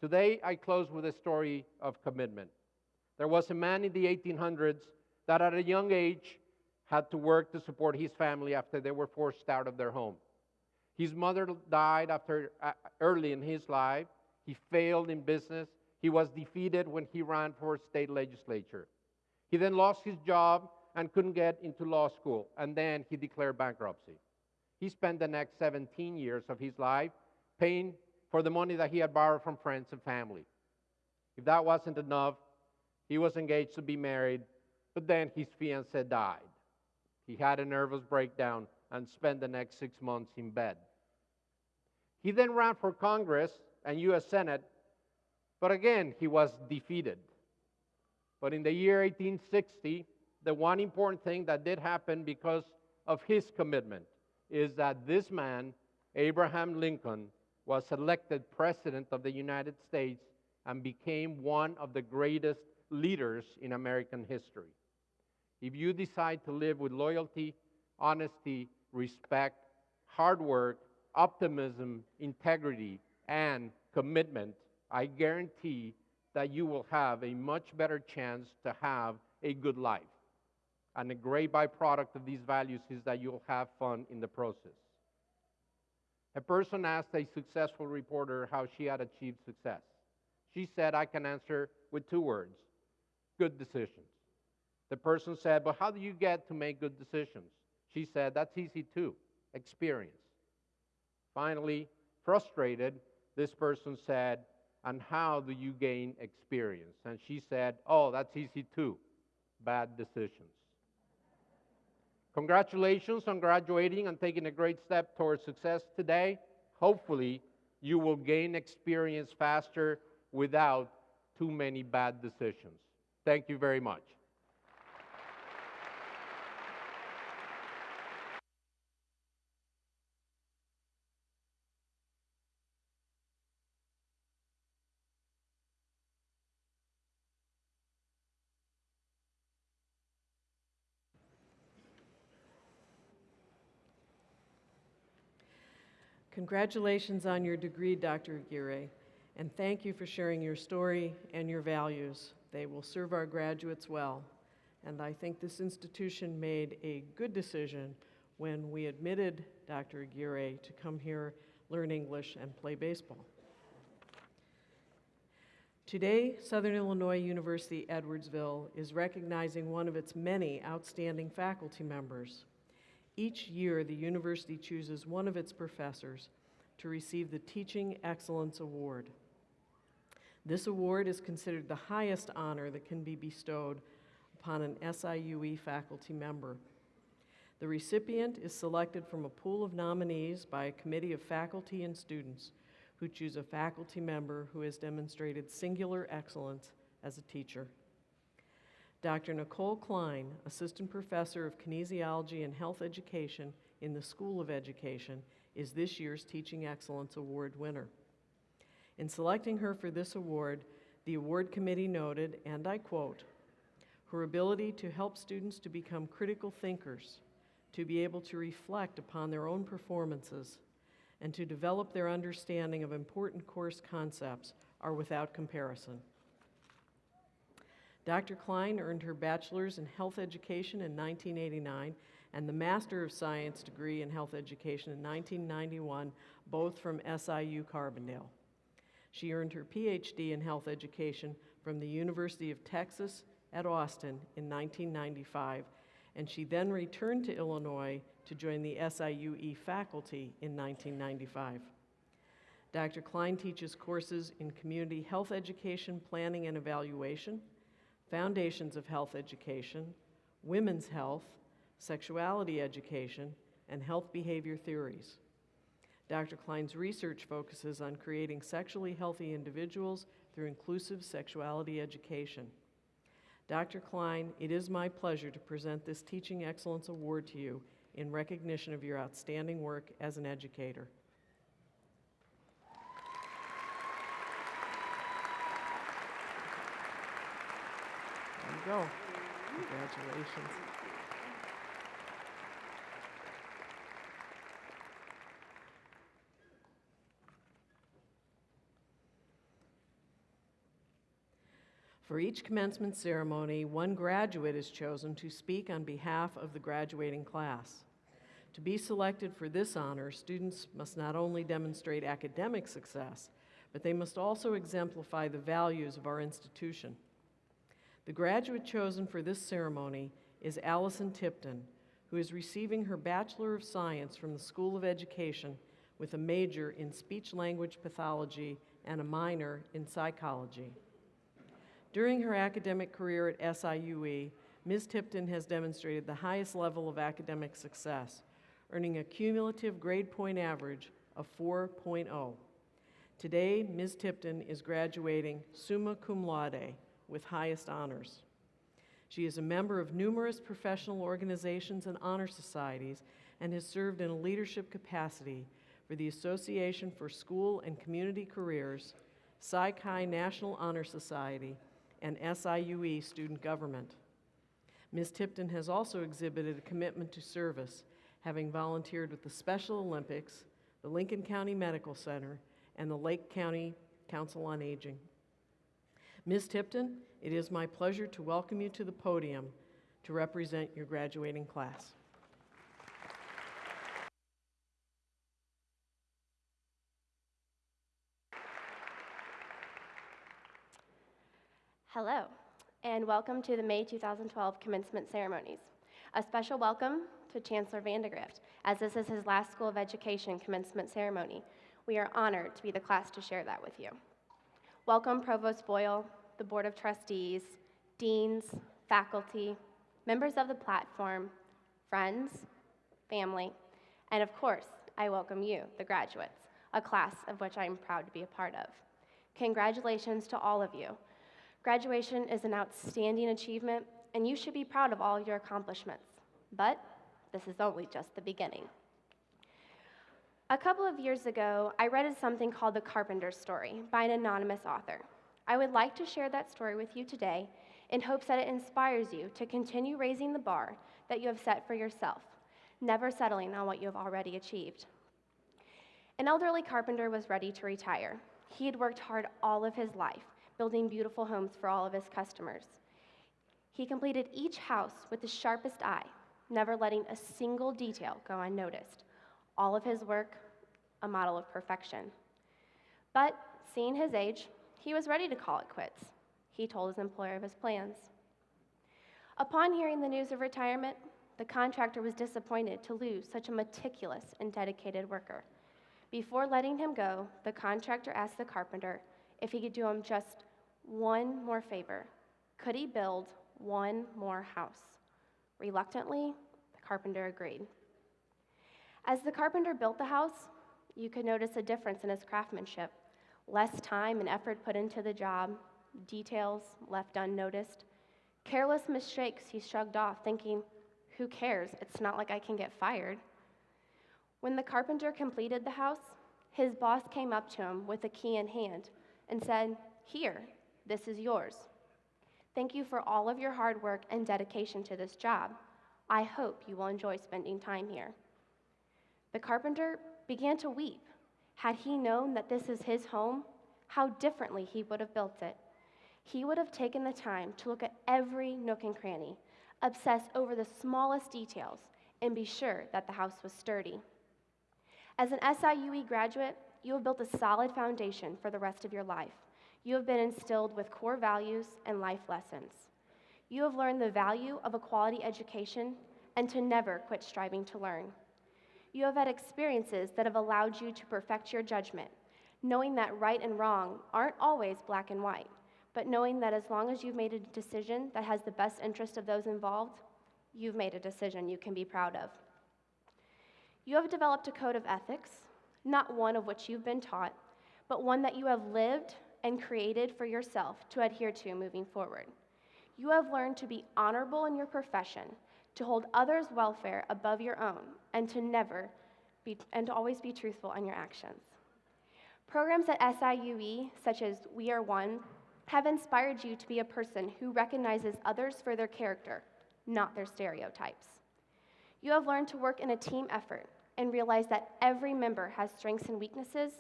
Today, I close with a story of commitment. There was a man in the 1800s that at a young age had to work to support his family after they were forced out of their home. His mother died early in his life. He failed in business. He was defeated when he ran for state legislature. He then lost his job and couldn't get into law school, and then he declared bankruptcy. He spent the next 17 years of his life paying for the money that he had borrowed from friends and family. If that wasn't enough, he was engaged to be married, but then his fiancée died. He had a nervous breakdown and spent the next 6 months in bed. He then ran for Congress and U.S. Senate, but again, he was defeated. But in the year 1860, the one important thing that did happen because of his commitment is that this man, Abraham Lincoln, was elected President of the United States and became one of the greatest leaders in American history. If you decide to live with loyalty, honesty, respect, hard work, optimism, integrity, and commitment, I guarantee that you will have a much better chance to have a good life. And a great byproduct of these values is that you'll have fun in the process. A person asked a successful reporter how she had achieved success. She said, I can answer with 2 words, good decisions. The person said, but how do you get to make good decisions? She said, that's easy too, experience. Finally, frustrated, this person said, and how do you gain experience? And she said, oh, that's easy too, bad decisions. Congratulations on graduating and taking a great step towards success today. Hopefully, you will gain experience faster without too many bad decisions. Thank you very much. Congratulations on your degree, Dr. Aguirre, and thank you for sharing your story and your values. They will serve our graduates well, and I think this institution made a good decision when we admitted Dr. Aguirre to come here, learn English, and play baseball. Today, Southern Illinois University Edwardsville is recognizing one of its many outstanding faculty members. Each year, the university chooses one of its professors to receive the Teaching Excellence Award. This award is considered the highest honor that can be bestowed upon an SIUE faculty member. The recipient is selected from a pool of nominees by a committee of faculty and students who choose a faculty member who has demonstrated singular excellence as a teacher. Dr. Nicole Klein, Assistant Professor of Kinesiology and Health Education in the School of Education, is this year's Teaching Excellence Award winner. In selecting her for this award, the award committee noted, and I quote, her ability to help students to become critical thinkers, to be able to reflect upon their own performances, and to develop their understanding of important course concepts are without comparison. Dr. Klein earned her bachelor's in health education in 1989 and the Master of Science degree in health education in 1991, both from SIU Carbondale. She earned her PhD in health education from the University of Texas at Austin in 1995, and she then returned to Illinois to join the SIUE faculty in 1995. Dr. Klein teaches courses in community health education, planning and evaluation, foundations of health education, women's health, sexuality education, and health behavior theories. Dr. Klein's research focuses on creating sexually healthy individuals through inclusive sexuality education. Dr. Klein, it is my pleasure to present this Teaching Excellence Award to you in recognition of your outstanding work as an educator. There you go. Congratulations. For each commencement ceremony, one graduate is chosen to speak on behalf of the graduating class. To be selected for this honor, students must not only demonstrate academic success, but they must also exemplify the values of our institution. The graduate chosen for this ceremony is Allison Tipton, who is receiving her Bachelor of Science from the School of Education with a major in speech-language pathology and a minor in psychology. During her academic career at SIUE, Ms. Tipton has demonstrated the highest level of academic success, earning a cumulative grade point average of 4.0. Today, Ms. Tipton is graduating summa cum laude with highest honors. She is a member of numerous professional organizations and honor societies and has served in a leadership capacity for the Association for School and Community Careers, Psi Chi National Honor Society, and SIUE Student Government. Ms. Tipton has also exhibited a commitment to service, having volunteered with the Special Olympics, the Lincoln County Medical Center, and the Lake County Council on Aging. Ms. Tipton, it is my pleasure to welcome you to the podium to represent your graduating class. Hello, and welcome to the May 2012 commencement ceremonies. A special welcome to Chancellor Vandegrift, as this is his last School of Education commencement ceremony. We are honored to be the class to share that with you. Welcome Provost Boyle, the Board of Trustees, deans, faculty, members of the platform, friends, family, and of course, I welcome you, the graduates, a class of which I am proud to be a part of. Congratulations to all of you. Graduation is an outstanding achievement, and you should be proud of all your accomplishments. But this is only just the beginning. A couple of years ago, I read something called The Carpenter's Story by an anonymous author. I would like to share that story with you today in hopes that it inspires you to continue raising the bar that you have set for yourself, never settling on what you have already achieved. An elderly carpenter was ready to retire. He had worked hard all of his life, building beautiful homes for all of his customers. He completed each house with the sharpest eye, never letting a single detail go unnoticed. All of his work, a model of perfection. But seeing his age, he was ready to call it quits. He told his employer of his plans. Upon hearing the news of retirement, the contractor was disappointed to lose such a meticulous and dedicated worker. Before letting him go, the contractor asked the carpenter if he could do him just one more favor. Could he build one more house? Reluctantly, the carpenter agreed. As the carpenter built the house, you could notice a difference in his craftsmanship. Less time and effort put into the job, details left unnoticed. Careless mistakes he shrugged off, thinking, who cares? It's not like I can get fired. When the carpenter completed the house, his boss came up to him with a key in hand and said, "Here, this is yours. Thank you for all of your hard work and dedication to this job. I hope you will enjoy spending time here." The carpenter began to weep. Had he known that this is his home, how differently he would have built it. He would have taken the time to look at every nook and cranny, obsess over the smallest details, and be sure that the house was sturdy. As an SIUE graduate, you have built a solid foundation for the rest of your life. You have been instilled with core values and life lessons. You have learned the value of a quality education and to never quit striving to learn. You have had experiences that have allowed you to perfect your judgment, knowing that right and wrong aren't always black and white, but knowing that as long as you've made a decision that has the best interest of those involved, you've made a decision you can be proud of. You have developed a code of ethics, not one of which you've been taught, but one that you have lived and created for yourself to adhere to moving forward. You have learned to be honorable in your profession, to hold others' welfare above your own, and to always be truthful in your actions. Programs at SIUE, such as We Are One, have inspired you to be a person who recognizes others for their character, not their stereotypes. You have learned to work in a team effort and realize that every member has strengths and weaknesses,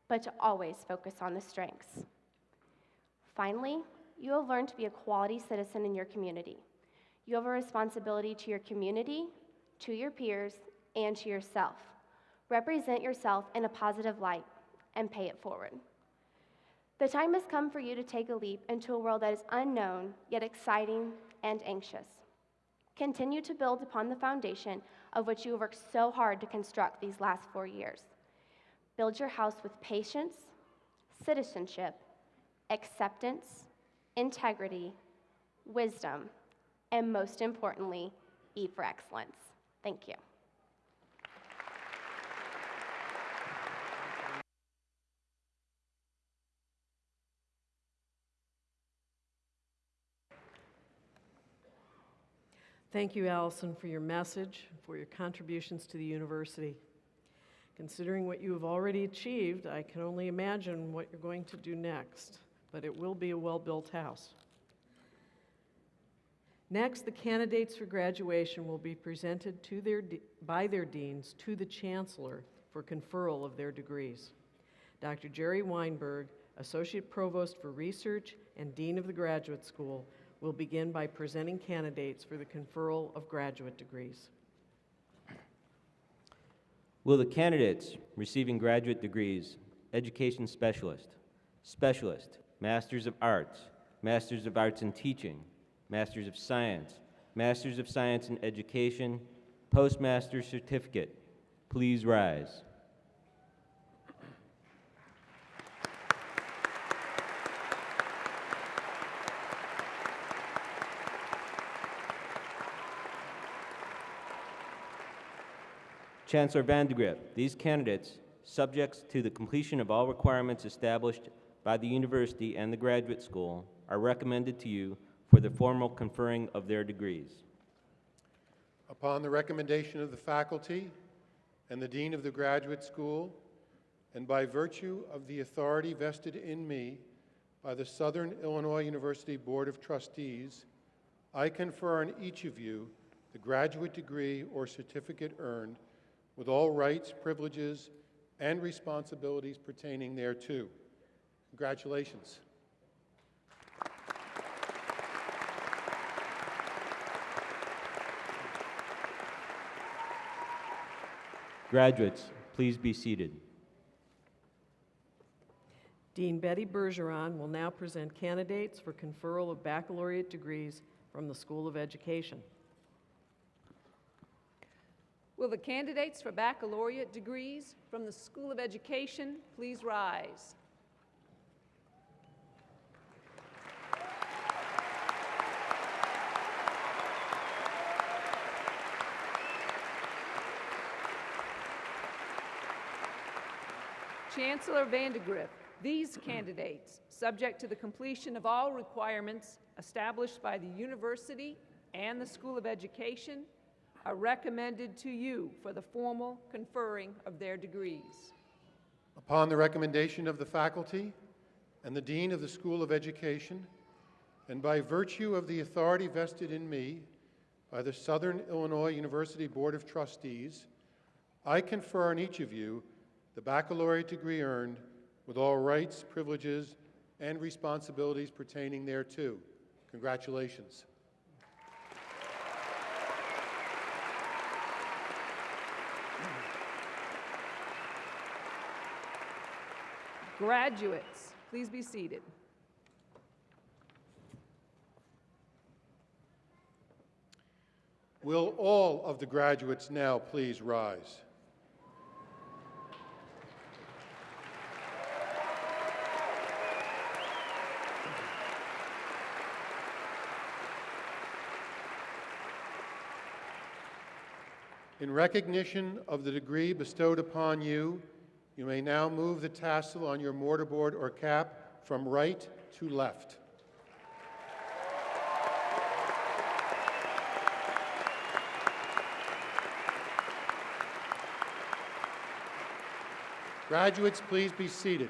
but to always focus on the strengths. Finally, you have learned to be a quality citizen in your community. You have a responsibility to your community, to your peers, and to yourself. Represent yourself in a positive light and pay it forward. The time has come for you to take a leap into a world that is unknown, yet exciting and anxious. Continue to build upon the foundation of which you have worked so hard to construct these last 4 years. Build your house with patience, citizenship, acceptance, integrity, wisdom, and most importantly, E for excellence. Thank you. Thank you, Allison, for your message, for your contributions to the university. Considering what you have already achieved, I can only imagine what you're going to do next, but it will be a well-built house. Next, the candidates for graduation will be presented by their deans to the chancellor for conferral of their degrees. Dr. Jerry Weinberg, Associate Provost for Research and Dean of the Graduate School, will begin by presenting candidates for the conferral of graduate degrees. Will the candidates receiving graduate degrees, Education Specialist, Specialist, Masters of Arts, Masters of Arts in Teaching, Masters of Science in Education, Postmaster Certificate, please rise. Chancellor Vandegrift, these candidates, subject to the completion of all requirements established by the university and the graduate school, are recommended to you for the formal conferring of their degrees. Upon the recommendation of the faculty and the Dean of the Graduate School, and by virtue of the authority vested in me by the Southern Illinois University Board of Trustees, I confer on each of you the graduate degree or certificate earned with all rights, privileges, and responsibilities pertaining thereto. Congratulations. Graduates, please be seated. Dean Betty Bergeron will now present candidates for conferral of baccalaureate degrees from the School of Education. Will the candidates for baccalaureate degrees from the School of Education please rise? Chancellor Vandegrift, these candidates, subject to the completion of all requirements established by the university and the School of Education, are recommended to you for the formal conferring of their degrees. Upon the recommendation of the faculty and the Dean of the School of Education, and by virtue of the authority vested in me by the Southern Illinois University Board of Trustees, I confer on each of you the baccalaureate degree earned with all rights, privileges, and responsibilities pertaining thereto. Congratulations. Graduates, please be seated. Will all of the graduates now please rise? In recognition of the degree bestowed upon you, you may now move the tassel on your mortarboard or cap from right to left. Graduates, please be seated.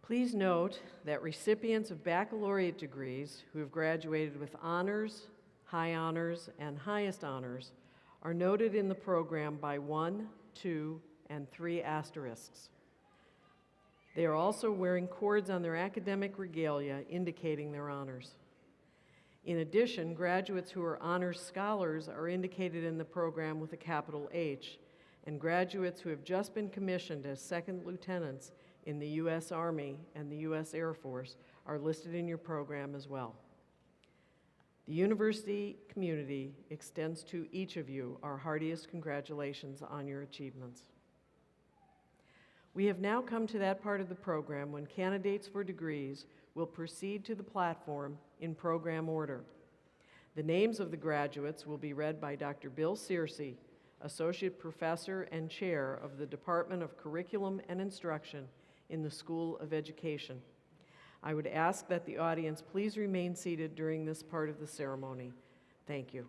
Please note that recipients of baccalaureate degrees who have graduated with honors, high honors, and highest honors are noted in the program by 1, 2, and 3 asterisks. They are also wearing cords on their academic regalia indicating their honors. In addition, graduates who are honors scholars are indicated in the program with a capital H, and graduates who have just been commissioned as second lieutenants in the U.S. Army and the U.S. Air Force are listed in your program as well. The university community extends to each of you our heartiest congratulations on your achievements. We have now come to that part of the program when candidates for degrees will proceed to the platform in program order. The names of the graduates will be read by Dr. Bill Searcy, Associate Professor and Chair of the Department of Curriculum and Instruction in the School of Education. I would ask that the audience please remain seated during this part of the ceremony. Thank you.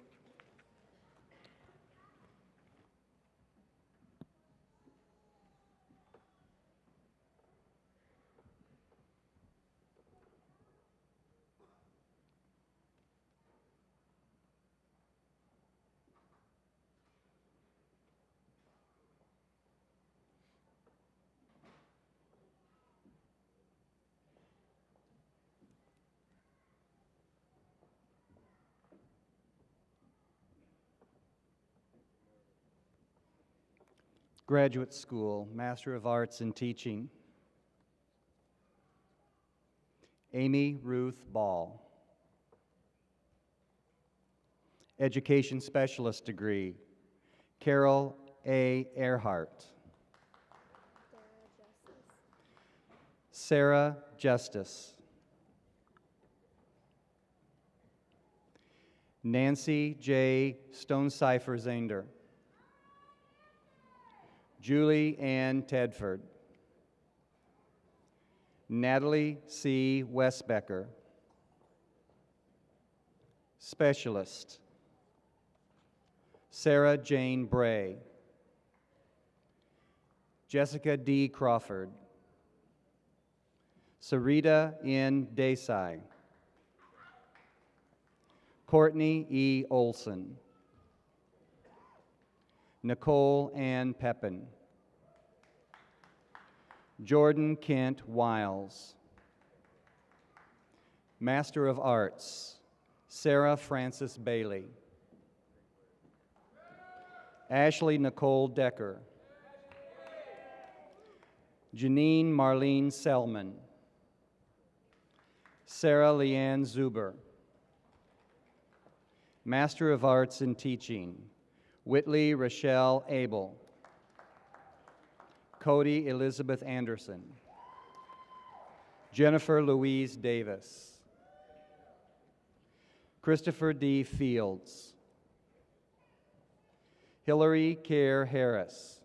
Graduate School, Master of Arts in Teaching. Amy Ruth Ball. Education Specialist degree, Carol A. Earhart. Sarah Justice. Nancy J. Stonecipher-Zander. Julie Ann Tedford. Natalie C. Westbecker. Specialist. Sarah Jane Bray. Jessica D. Crawford. Sarita N. Desai. Courtney E. Olson. Nicole Ann Pepin. Jordan Kent Wiles. Master of Arts, Sarah Frances Bailey. Ashley Nicole Decker. Janine Marlene Selman. Sarah Leanne Zuber. Master of Arts in Teaching, Whitley Rochelle Abel. Cody Elizabeth Anderson. Jennifer Louise Davis. Christopher D. Fields. Hillary Kerr Harris.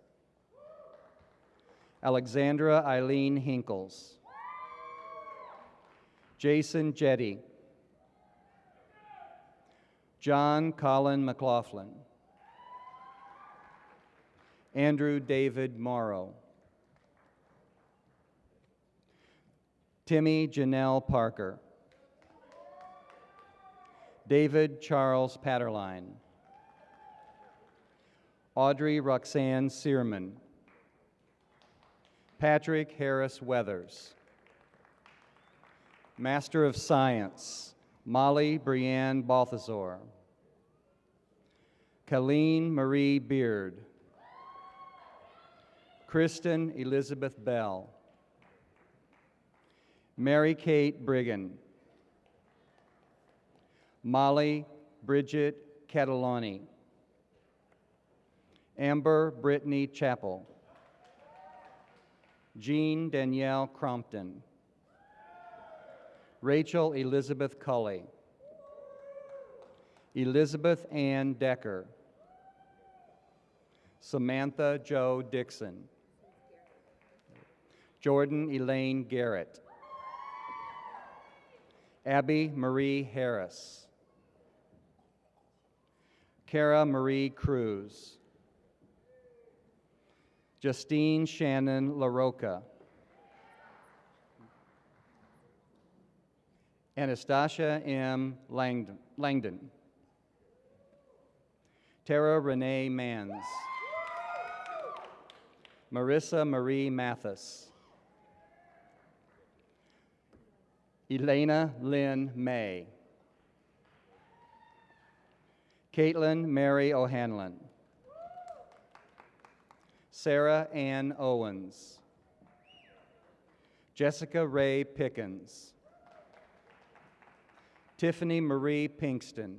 Alexandra Eileen Hinkles. Jason Jetty. John Colin McLaughlin. Andrew David Morrow. Timmy Janelle Parker. David Charles Patterline. Audrey Roxanne Searman. Patrick Harris Weathers. Master of Science, Molly Brianne Balthazar. Colleen Marie Beard. Kristen Elizabeth Bell. Mary Kate Brigham. Molly Bridget Catalani. Amber Brittany Chappell. Jean Danielle Crompton. Rachel Elizabeth Culley. Elizabeth Ann Decker. Samantha Jo Dixon. Jordan Elaine Garrett. Abby Marie Harris. Cara Marie Cruz. Justine Shannon LaRocca. Anastasia M. Langdon. Tara Renee Mans. Marissa Marie Mathis. Elena Lynn May. Caitlin Mary O'Hanlon. Sarah Ann Owens. Jessica Ray Pickens. Tiffany Marie Pinkston.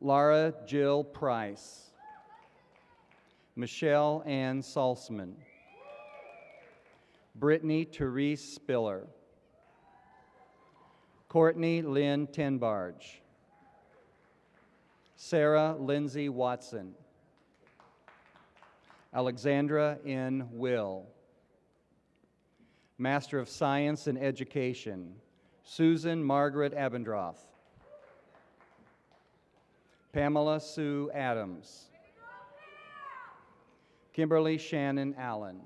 Laura Jill Price. Michelle Ann Salzman. Brittany Therese Spiller. Courtney Lynn Tenbarge. Sarah Lindsay Watson. Alexandra N. Will. Master of Science in Education, Susan Margaret Abendroth. Pamela Sue Adams. Kimberly Shannon Allen.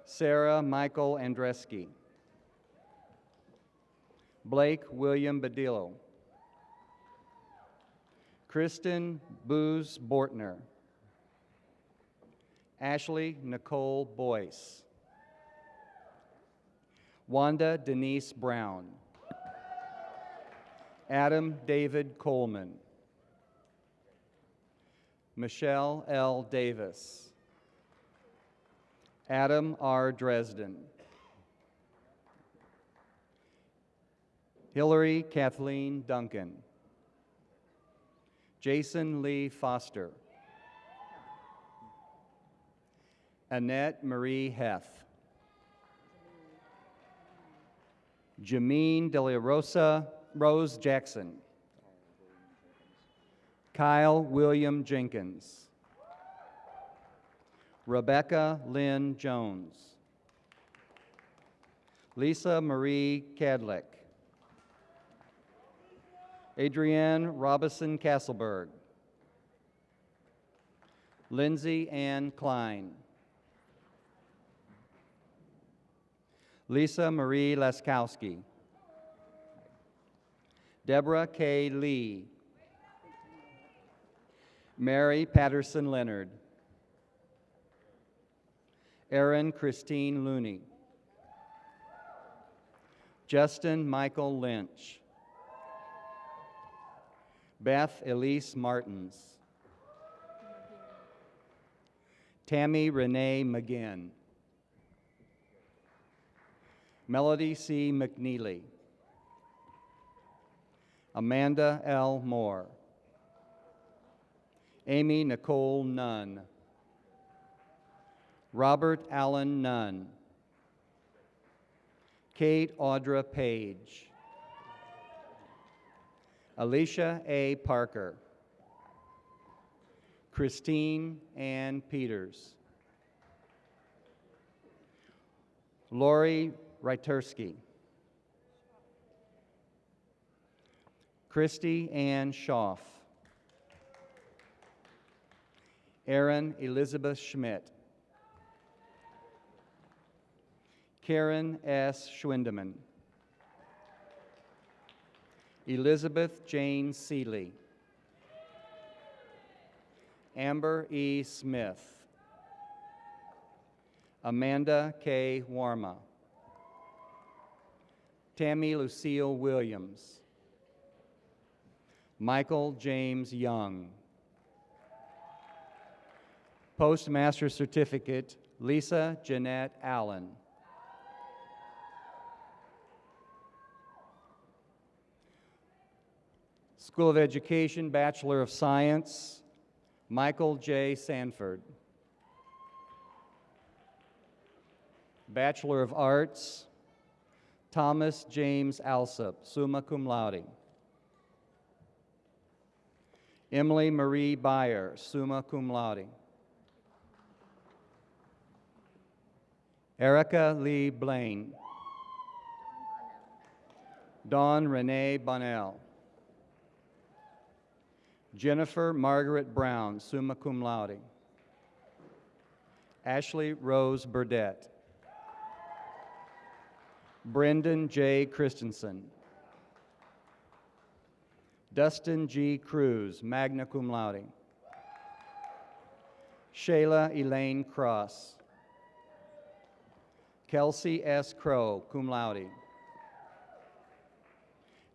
Sarah Michael Andreski. Blake William Badillo. Kristen Booz Bortner. Ashley Nicole Boyce. Wanda Denise Brown. Adam David Coleman. Michelle L. Davis. Adam R. Dresden. Hillary Kathleen Duncan. Jason Lee Foster. Annette Marie Heff. Jameen De La Rosa Rose Jackson. Kyle William Jenkins. Rebecca Lynn Jones. Lisa Marie Cadlick. Adrienne Robinson Castleberg. Lindsay Ann Klein. Lisa Marie Laskowski. Deborah K. Lee. Mary Patterson Leonard. Erin Christine Looney. Justin Michael Lynch. Beth Elise Martins. Tammy Renee McGinn. Melody C. McNeely. Amanda L. Moore. Amy Nicole Nunn. Robert Allen Nunn. Kate Audra Page. Alicia A. Parker. Christine Ann Peters. Lori Rytersky. Christy Ann Schaff. Erin Elizabeth Schmidt. Karen S. Schwindeman. Elizabeth Jane Seeley. Amber E. Smith. Amanda K. Warma. Tammy Lucille Williams. Michael James Young. Postmaster Certificate, Lisa Jeanette Allen. School of Education, Bachelor of Science, Michael J. Sanford. Bachelor of Arts, Thomas James Alsop, summa cum laude. Emily Marie Beyer, summa cum laude. Erica Lee Blaine. Dawn Renee Bonnell. Jennifer Margaret Brown, summa cum laude. Ashley Rose Burdette. Brendan J. Christensen. Dustin G. Cruz, magna cum laude. Shayla Elaine Cross. Kelsey S. Crow, cum laude.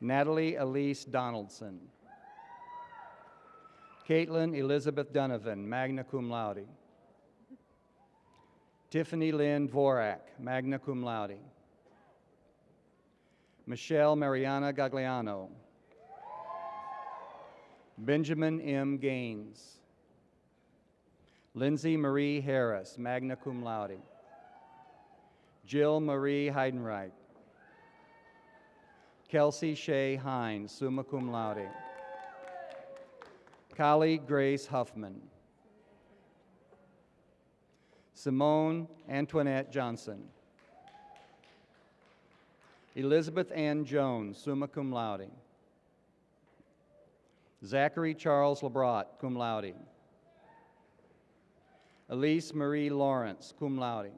Natalie Elise Donaldson. Caitlin Elizabeth Donovan, magna cum laude. Tiffany Lynn Vorak, magna cum laude. Michelle Mariana Gagliano. Benjamin M. Gaines. Lindsay Marie Harris, magna cum laude. Jill Marie Heidenreich. Kelsey Shea Hines, summa cum laude. Kali Grace Huffman. Simone Antoinette Johnson. Elizabeth Ann Jones, summa cum laude. Zachary Charles Labrat, cum laude. Elise Marie Lawrence, cum laude.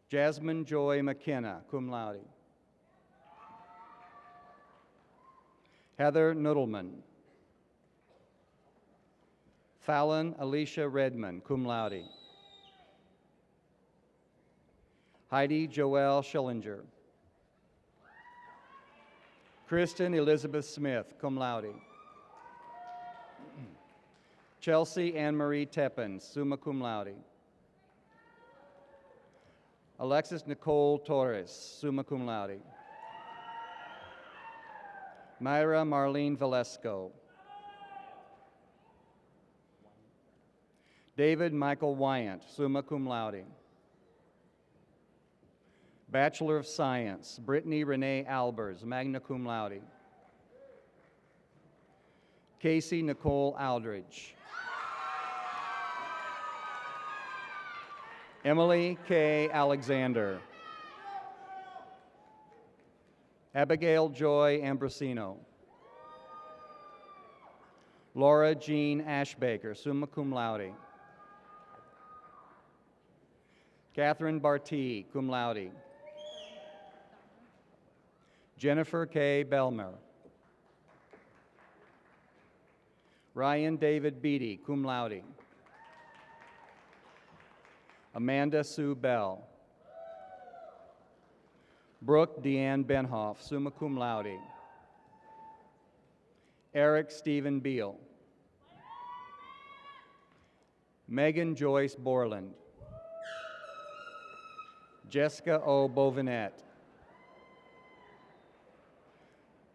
Jasmine Joy McKenna, cum laude. Heather Nudelman. Fallon Alicia Redmond, cum laude. Heidi Joelle Schillinger. Kristen Elizabeth Smith, cum laude. Chelsea Anne Marie Teppin, summa cum laude. Alexis Nicole Torres, summa cum laude. Myra Marlene Valesco. David Michael Wyant, summa cum laude. Bachelor of Science, Brittany Renee Albers, magna cum laude. Casey Nicole Aldridge. Emily K. Alexander. Abigail Joy Ambrosino. Laura Jean Ashbaker, summa cum laude. Catherine Bartee, cum laude. Jennifer K. Belmer. Ryan David Beatty, cum laude. Amanda Sue Bell. Brooke Deanne Benhoff, summa cum laude. Eric Stephen Beal. Megan Joyce Borland. Jessica O. Bovinette.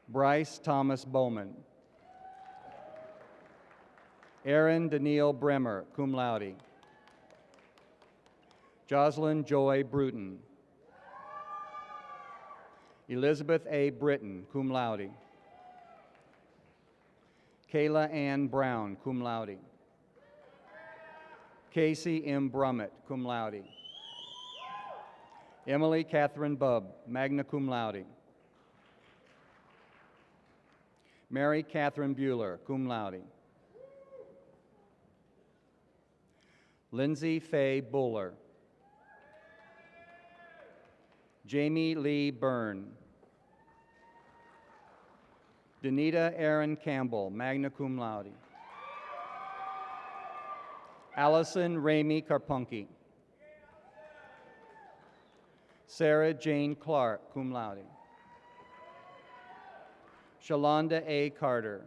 Bryce Thomas Bowman. Aaron Daniil Bremer, cum laude. Jocelyn Joy Bruton. Elizabeth A. Britton, cum laude. Kayla Ann Brown, cum laude. Casey M. Brummett, cum laude. Emily Catherine Bubb, magna cum laude. Mary Catherine Bueller, cum laude. Lindsay Faye Buller. Jamie Lee Byrne. Danita Aaron Campbell, magna cum laude. Allison Ramey Karpunke. Sarah Jane Clark, cum laude. Shalonda A. Carter.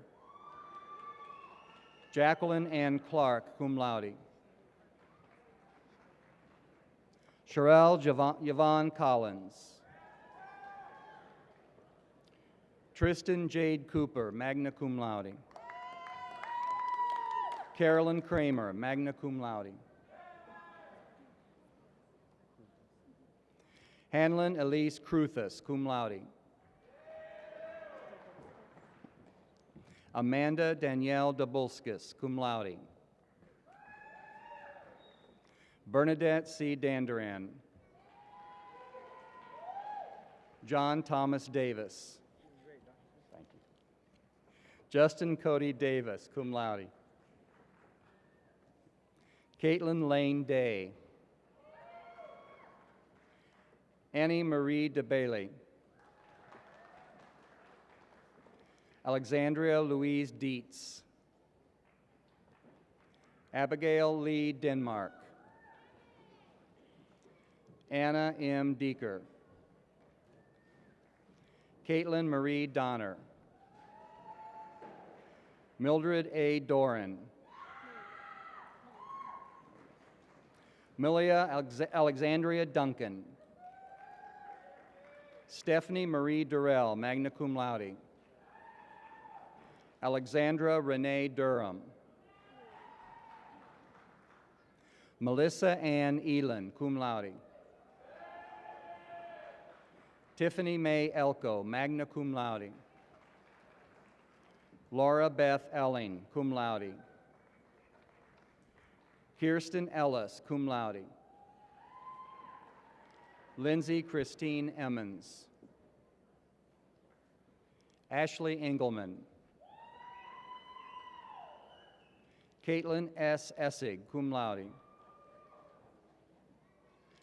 Jacqueline Ann Clark, cum laude. Sherelle Yvonne Collins. Tristan Jade Cooper, magna cum laude. Carolyn Kramer, magna cum laude. Hanlon Elise Cruthus, cum laude. Amanda Danielle Dabulskis, cum laude. Bernadette C. Danduran. John Thomas Davis. Thank you. Justin Cody Davis, cum laude. Caitlin Lane Day. Annie Marie DeBailey. Alexandria Louise Dietz. Abigail Lee Denmark. Anna M. Deeker. Caitlin Marie Donner. Mildred A. Doran. Milia Alexandria Duncan. Stephanie Marie Durrell, magna cum laude. Alexandra Renee Durham. Melissa Ann Elin, cum laude. Tiffany Mae Elko, magna cum laude. Laura Beth Elling, cum laude. Kirsten Ellis, cum laude. Lindsay Christine Emmons. Ashley Engelman. Caitlin S. Essig, cum laude.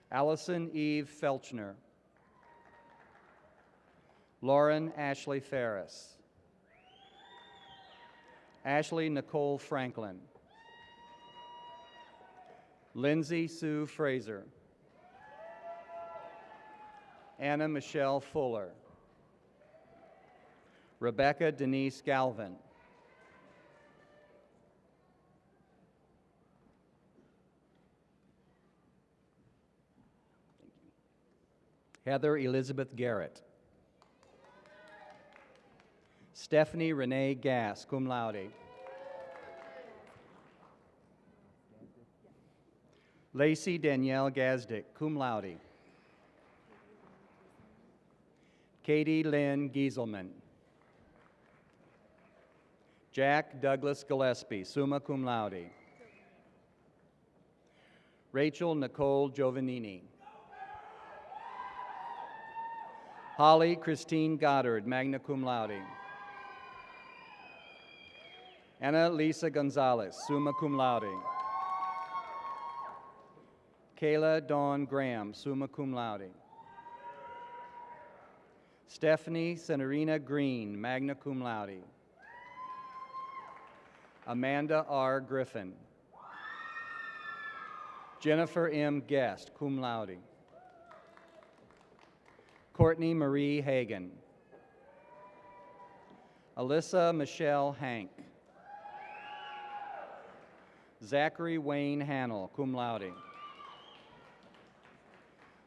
Allison Eve Felchner. Lauren Ashley Ferris. Ashley Nicole Franklin. Lindsay Sue Fraser. Anna Michelle Fuller. Rebecca Denise Galvin. Heather Elizabeth Garrett. Stephanie Renee Gass, cum laude. Lacey Danielle Gazdick, cum laude. Katie Lynn Gieselman. Jack Douglas Gillespie, summa cum laude. Rachel Nicole Giovannini. Holly Christine Goddard, magna cum laude. Anna Lisa Gonzalez, summa cum laude. Kayla Dawn Graham, summa cum laude. Stephanie Senorina Green, magna cum laude. Amanda R. Griffin. Jennifer M. Guest, cum laude. Courtney Marie Hagan. Alyssa Michelle Hank. Zachary Wayne Hannell, cum laude.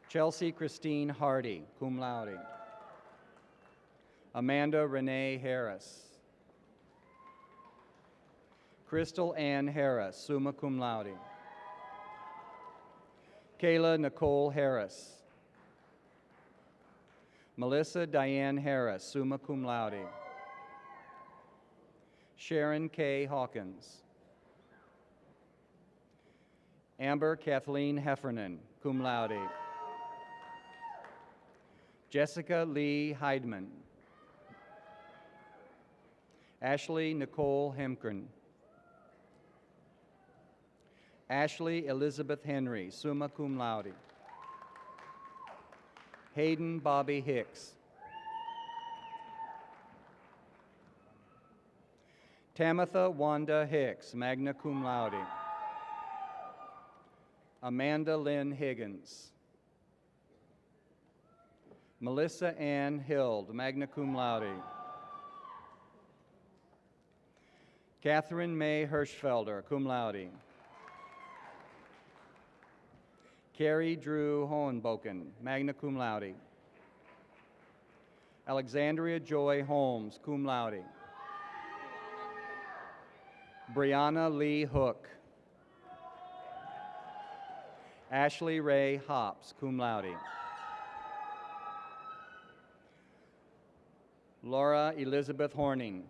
Chelsea Christine Hardy, cum laude. Amanda Renee Harris. Crystal Ann Harris, summa cum laude. Kayla Nicole Harris. Melissa Diane Harris, summa cum laude. Sharon K. Hawkins. Amber Kathleen Heffernan, cum laude. Jessica Lee Heidman. Ashley Nicole Hemkern. Ashley Elizabeth Henry, summa cum laude. Hayden Bobby Hicks. Tamitha Wanda Hicks, magna cum laude. Amanda Lynn Higgins. Melissa Ann Hild, magna cum laude. Catherine May Hirschfelder, cum laude. Carrie Drew Hohenboken, magna cum laude. Alexandria Joy Holmes, cum laude. Brianna Lee Hook. Ashley Ray Hops, cum laude. Laura Elizabeth Horning.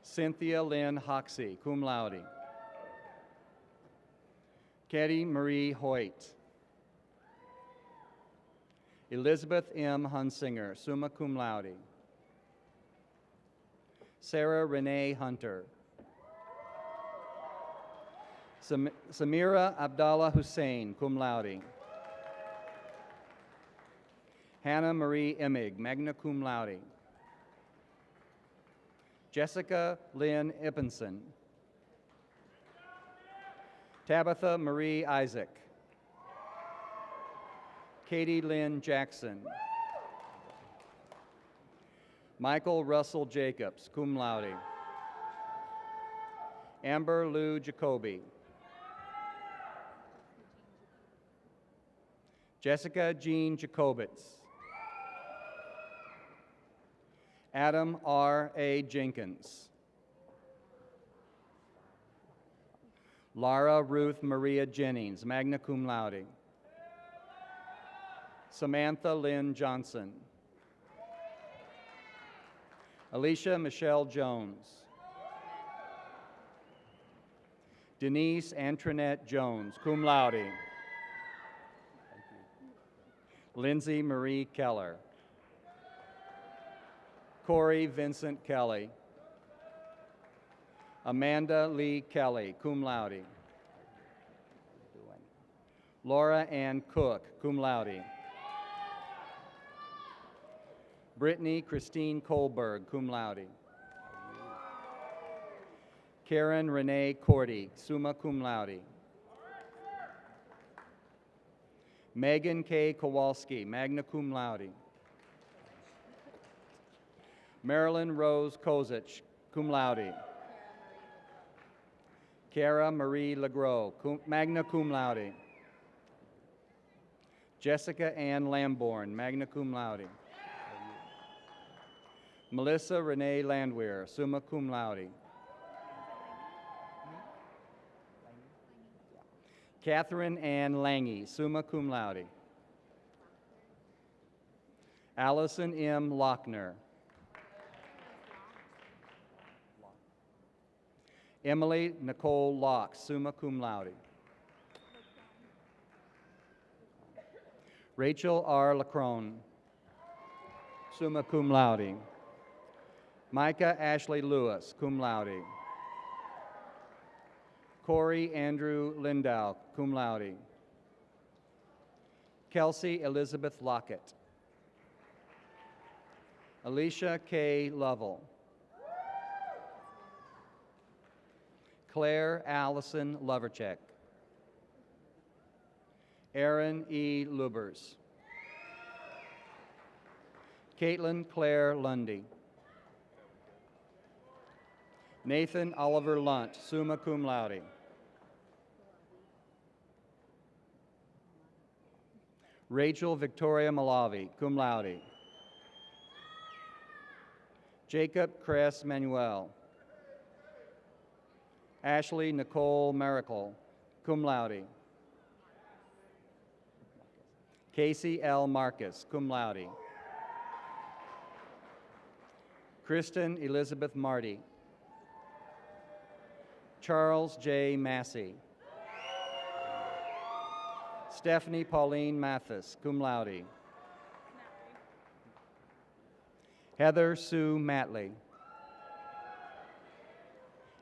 Cynthia Lynn Hoxie, cum laude. Katie Marie Hoyt. Elizabeth M. Hunsinger, summa cum laude. Sarah Renee Hunter. Samira Abdallah Hussein, cum laude. Hannah Marie Emig, magna cum laude. Jessica Lynn Ippenson. Tabitha Marie Isaac. Katie Lynn Jackson. Michael Russell Jacobs, cum laude. Amber Lou Jacoby. Jessica Jean Jacobitz. Adam R. A. Jenkins. Lara Ruth Maria Jennings, magna cum laude. Samantha Lynn Johnson. Alicia Michelle Jones. Denise Antoinette Jones, cum laude. Lindsay Marie Keller. Corey Vincent Kelly. Amanda Lee Kelly, cum laude. Laura Ann Cook, cum laude. Brittany Christine Kohlberg, cum laude. Karen Renee Cordy, summa cum laude. Megan K. Kowalski, magna cum laude. Marilyn Rose Kozich, cum laude. Cara Marie Legros, magna cum laude. Jessica Ann Lamborn, magna cum laude. Melissa Renee Landwehr, summa cum laude. Catherine Ann Lange, summa cum laude. Allison M. Lochner. Emily Nicole Locke, summa cum laude. Rachel R. Lacrone, summa cum laude. Micah Ashley Lewis, cum laude. Corey Andrew Lindow, cum laude. Kelsey Elizabeth Lockett. Alicia K. Lovell. Claire Allison Lovercheck. Aaron E. Lubers. Caitlin Claire Lundy. Nathan Oliver Lunt, summa cum laude. Rachel Victoria Malavi, cum laude. Jacob Cress Manuel. Ashley Nicole Miracle, cum laude. Casey L. Marcus, cum laude. Kristen Elizabeth Marty. Charles J. Massey. Stephanie Pauline Mathis, cum laude. Heather Sue Matley.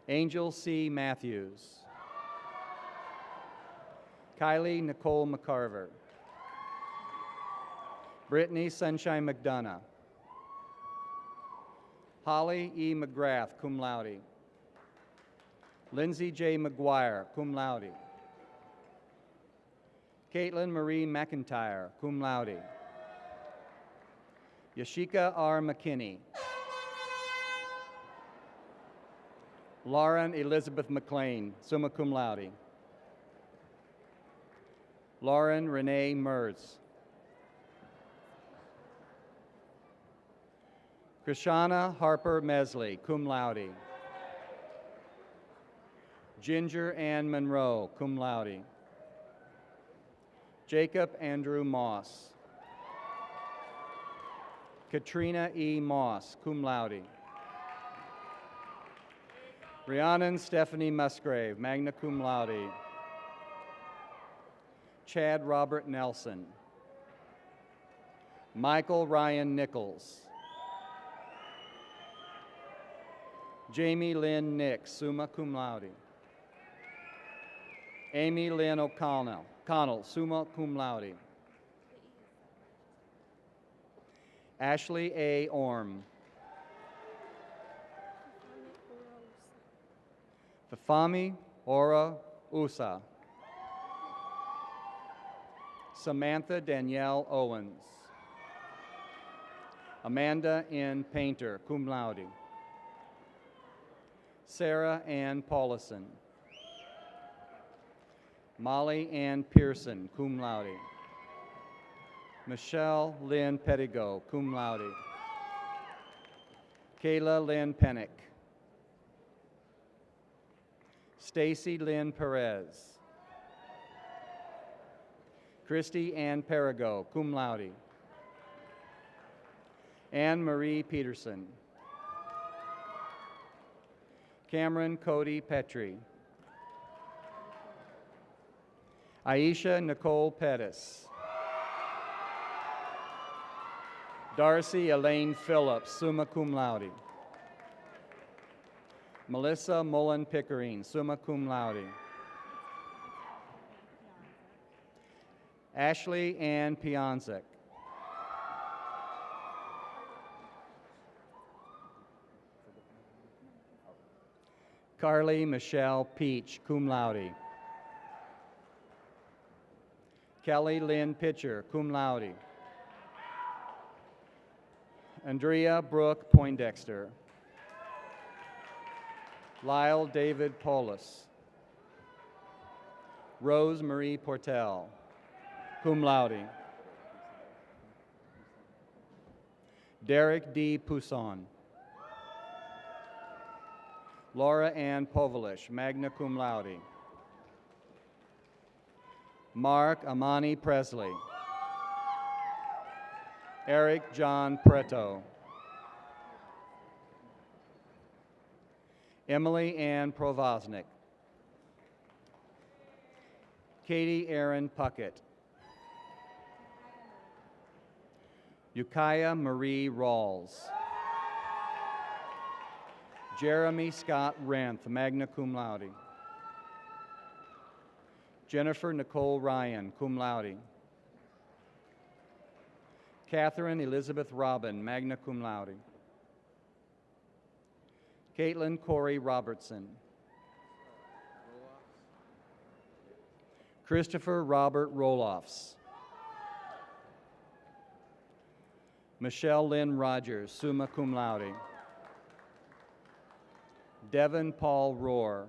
Angel C. Matthews. Kylie Nicole McCarver. Brittany Sunshine McDonough. Holly E. McGrath, cum laude. Lindsay J. McGuire, cum laude. Caitlin Marie McIntyre, cum laude. Yashika R. McKinney. Lauren Elizabeth McLean, summa cum laude. Lauren Renee Merz. Krishana Harper Mesley, cum laude. Ginger Ann Monroe, cum laude. Jacob Andrew Moss. Katrina E. Moss, cum laude. Rhiannon Stephanie Musgrave, magna cum laude. Chad Robert Nelson. Michael Ryan Nichols. Jamie Lynn Nix, summa cum laude. Amy Lynn O'Connell, summa cum laude. Ashley A. Orm. Fafami Ora Usa. Samantha Danielle Owens. Amanda N. Painter, cum laude. Sarah Ann Paulison. Molly Ann Pearson, cum laude. Michelle Lynn Pettigo, cum laude. Kayla Lynn Pennick. Stacy Lynn Perez. Christy Ann Perigo, cum laude. Anne Marie Peterson. Cameron Cody Petrie. Aisha Nicole Pettis. Darcy Elaine Phillips, summa cum laude. Melissa Mullen Pickering, summa cum laude. Ashley Ann Pianzik. Carly Michelle Peach, cum laude. Kelly Lynn Pitcher, cum laude. Andrea Brooke Poindexter. Lyle David Polis. Rose Marie Portel, cum laude. Derek D. Pousson. Laura Ann Povalish, magna cum laude. Mark Amani Presley. Eric John Preto. Emily Ann Provoznik. Katie Aaron Puckett. Ukiah Marie Rawls. Jeremy Scott Renth, magna cum laude. Jennifer Nicole Ryan, cum laude. Catherine Elizabeth Robin, magna cum laude. Caitlin Corey Robertson. Christopher Robert Roloffs. Michelle Lynn Rogers, summa cum laude. Devin Paul Rohr.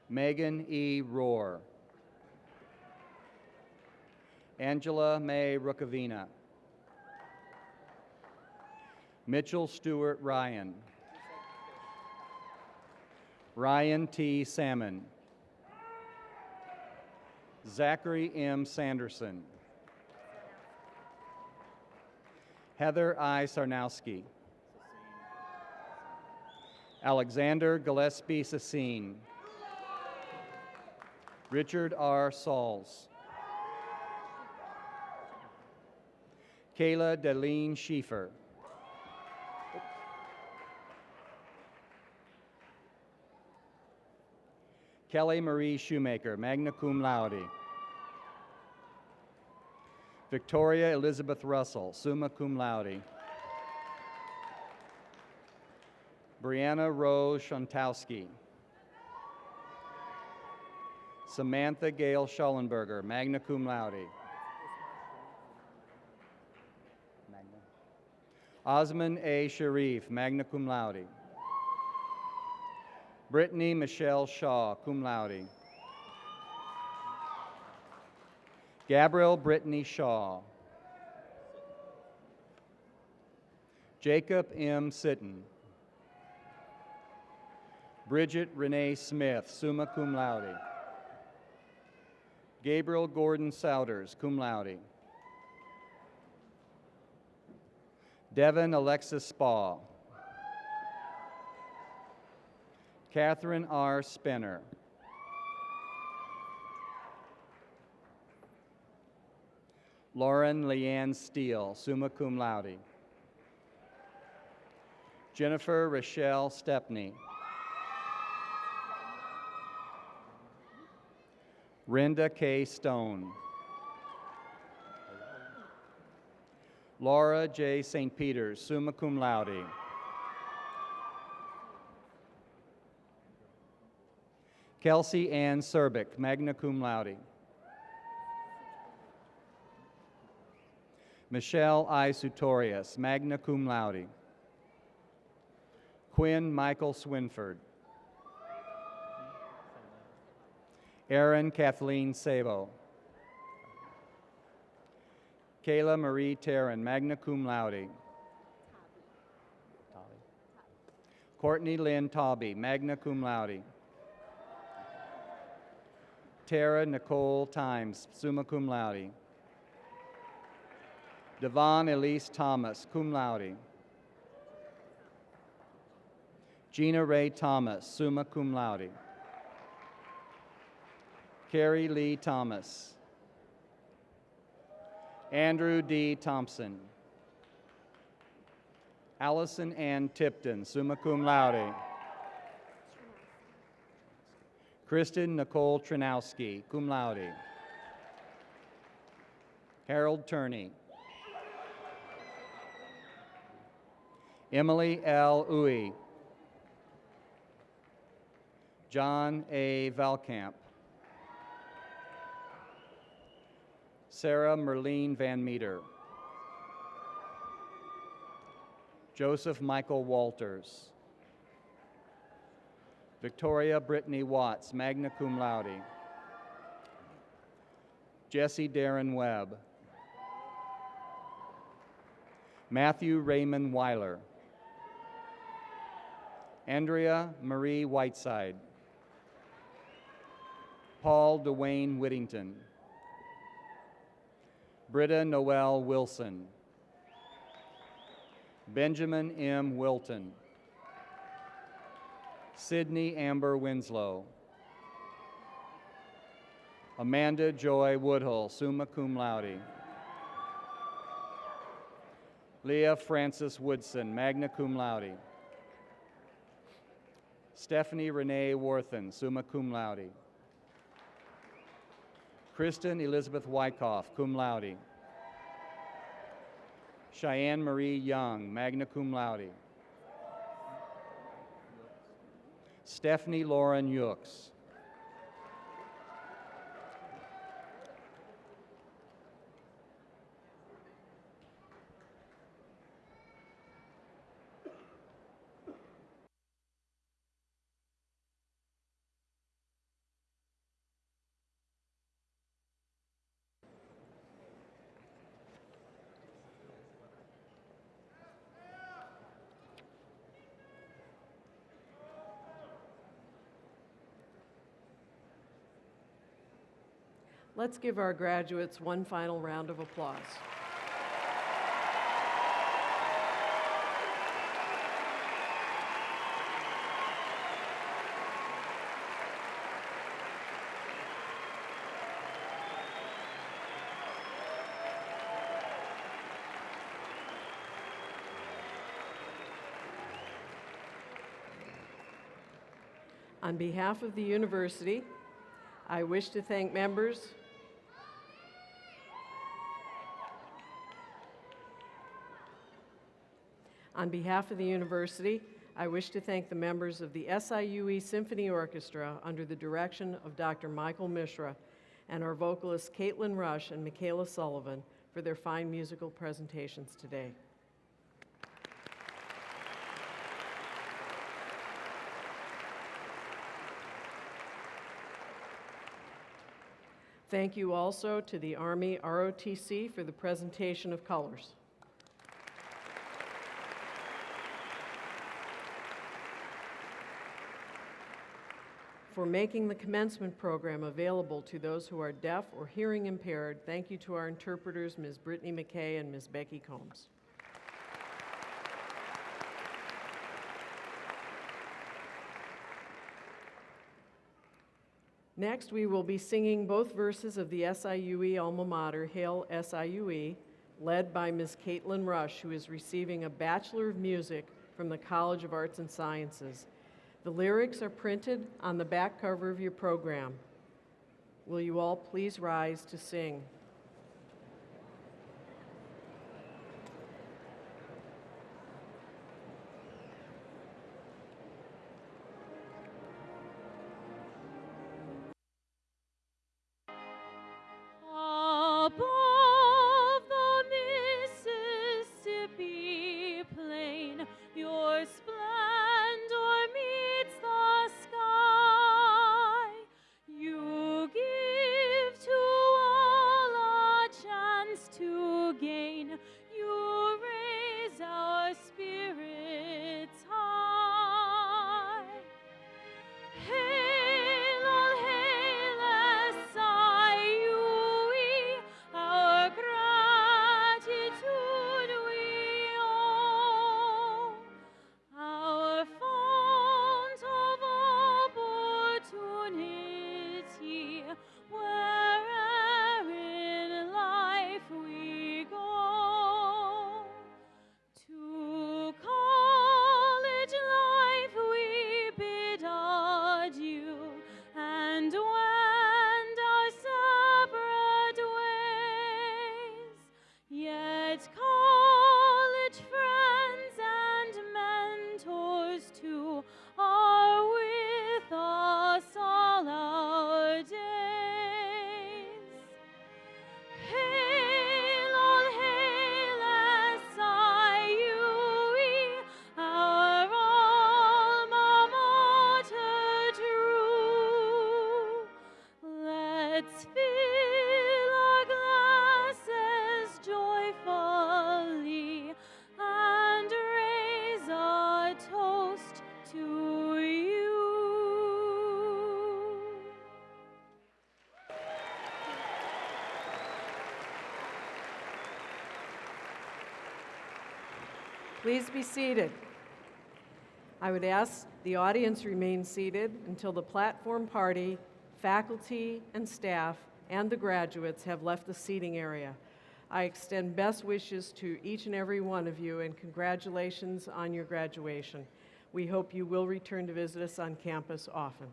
Megan E. Rohr. Angela May Rukavina. Mitchell Stewart Ryan. Ryan T. Salmon. Zachary M. Sanderson. Heather I. Sarnowski. Alexander Gillespie Sassine. Richard R. Sauls. Kayla Deline Schiefer. Kelly Marie Shoemaker, magna cum laude. Victoria Elizabeth Russell, summa cum laude. Brianna Rose Shontowski. Samantha Gail Schollenberger, magna cum laude. Osman A. Sharif, magna cum laude. Brittany Michelle Shaw, cum laude. Gabrielle Brittany Shaw. Jacob M. Sitton. Bridget Renee Smith, summa cum laude. Gabriel Gordon Souders, cum laude. Devin Alexis Spa. Catherine R. Spenner. Lauren Leanne Steele, summa cum laude. Jennifer Rochelle Stepney. Renda K. Stone. Laura J. St. Peters, summa cum laude. Kelsey Ann Serbic, magna cum laude. Michelle I. Sutorius, magna cum laude. Quinn Michael Swinford. Erin Kathleen Sabo. Kayla Marie Terran, magna cum laude. Courtney Lynn Tawby, magna cum laude. Tara Nicole Times, summa cum laude. Devon Elise Thomas, cum laude. Gina Ray Thomas, summa cum laude. Carrie Lee Thomas. Andrew D. Thompson. Allison Ann Tipton, summa cum laude. Kristen Nicole Tranowski, cum laude. Harold Turney. Emily L. Uy. John A. Valkamp. Sarah Merlene Van Meter. Joseph Michael Walters. Victoria Brittany Watts, magna cum laude. Jesse Darren Webb. Matthew Raymond Weiler. Andrea Marie Whiteside. Paul Dwayne Whittington. Britta Noel Wilson. Benjamin M. Wilton. Sydney Amber Winslow. Amanda Joy Woodhull, summa cum laude. Leah Frances Woodson, magna cum laude. Stephanie Renee Worthen, summa cum laude. Kristen Elizabeth Wyckoff, cum laude. Cheyenne Marie Young, magna cum laude. Stephanie Lauren Yooks. Let's give our graduates one final round of applause. On behalf of the university, I wish to thank members On behalf of the university, I wish to thank the members of the SIUE Symphony Orchestra under the direction of Dr. Michael Mishra and our vocalists Caitlin Rush and Michaela Sullivan for their fine musical presentations today. Thank you also to the Army ROTC for the presentation of colors. For making the commencement program available to those who are deaf or hearing impaired, thank you to our interpreters, Ms. Brittany McKay and Ms. Becky Combs. Next, we will be singing both verses of the SIUE alma mater, Hail SIUE, led by Ms. Caitlin Rush, who is receiving a Bachelor of Music from the College of Arts and Sciences. The lyrics are printed on the back cover of your program. Will you all please rise to sing? Above the Mississippi plain, your splendor meets the sky. You give to all a chance to gain. You raise our spirits high. Hail, all hail, SIUE, our gratitude we owe, our fount of opportunity, where'er in life we go. To college life we bid adieu, and wend our separate ways. Yet college friends and mentors too are with us all our days. Hail, all hail, SIUE, our alma mater true. Let's fill our glasses joyfully and raise a toast to you. Please be seated. I would ask the audience remain seated until the platform party, faculty and staff, and the graduates have left the seating area. I extend best wishes to each and every one of you and congratulations on your graduation. We hope you will return to visit us on campus often.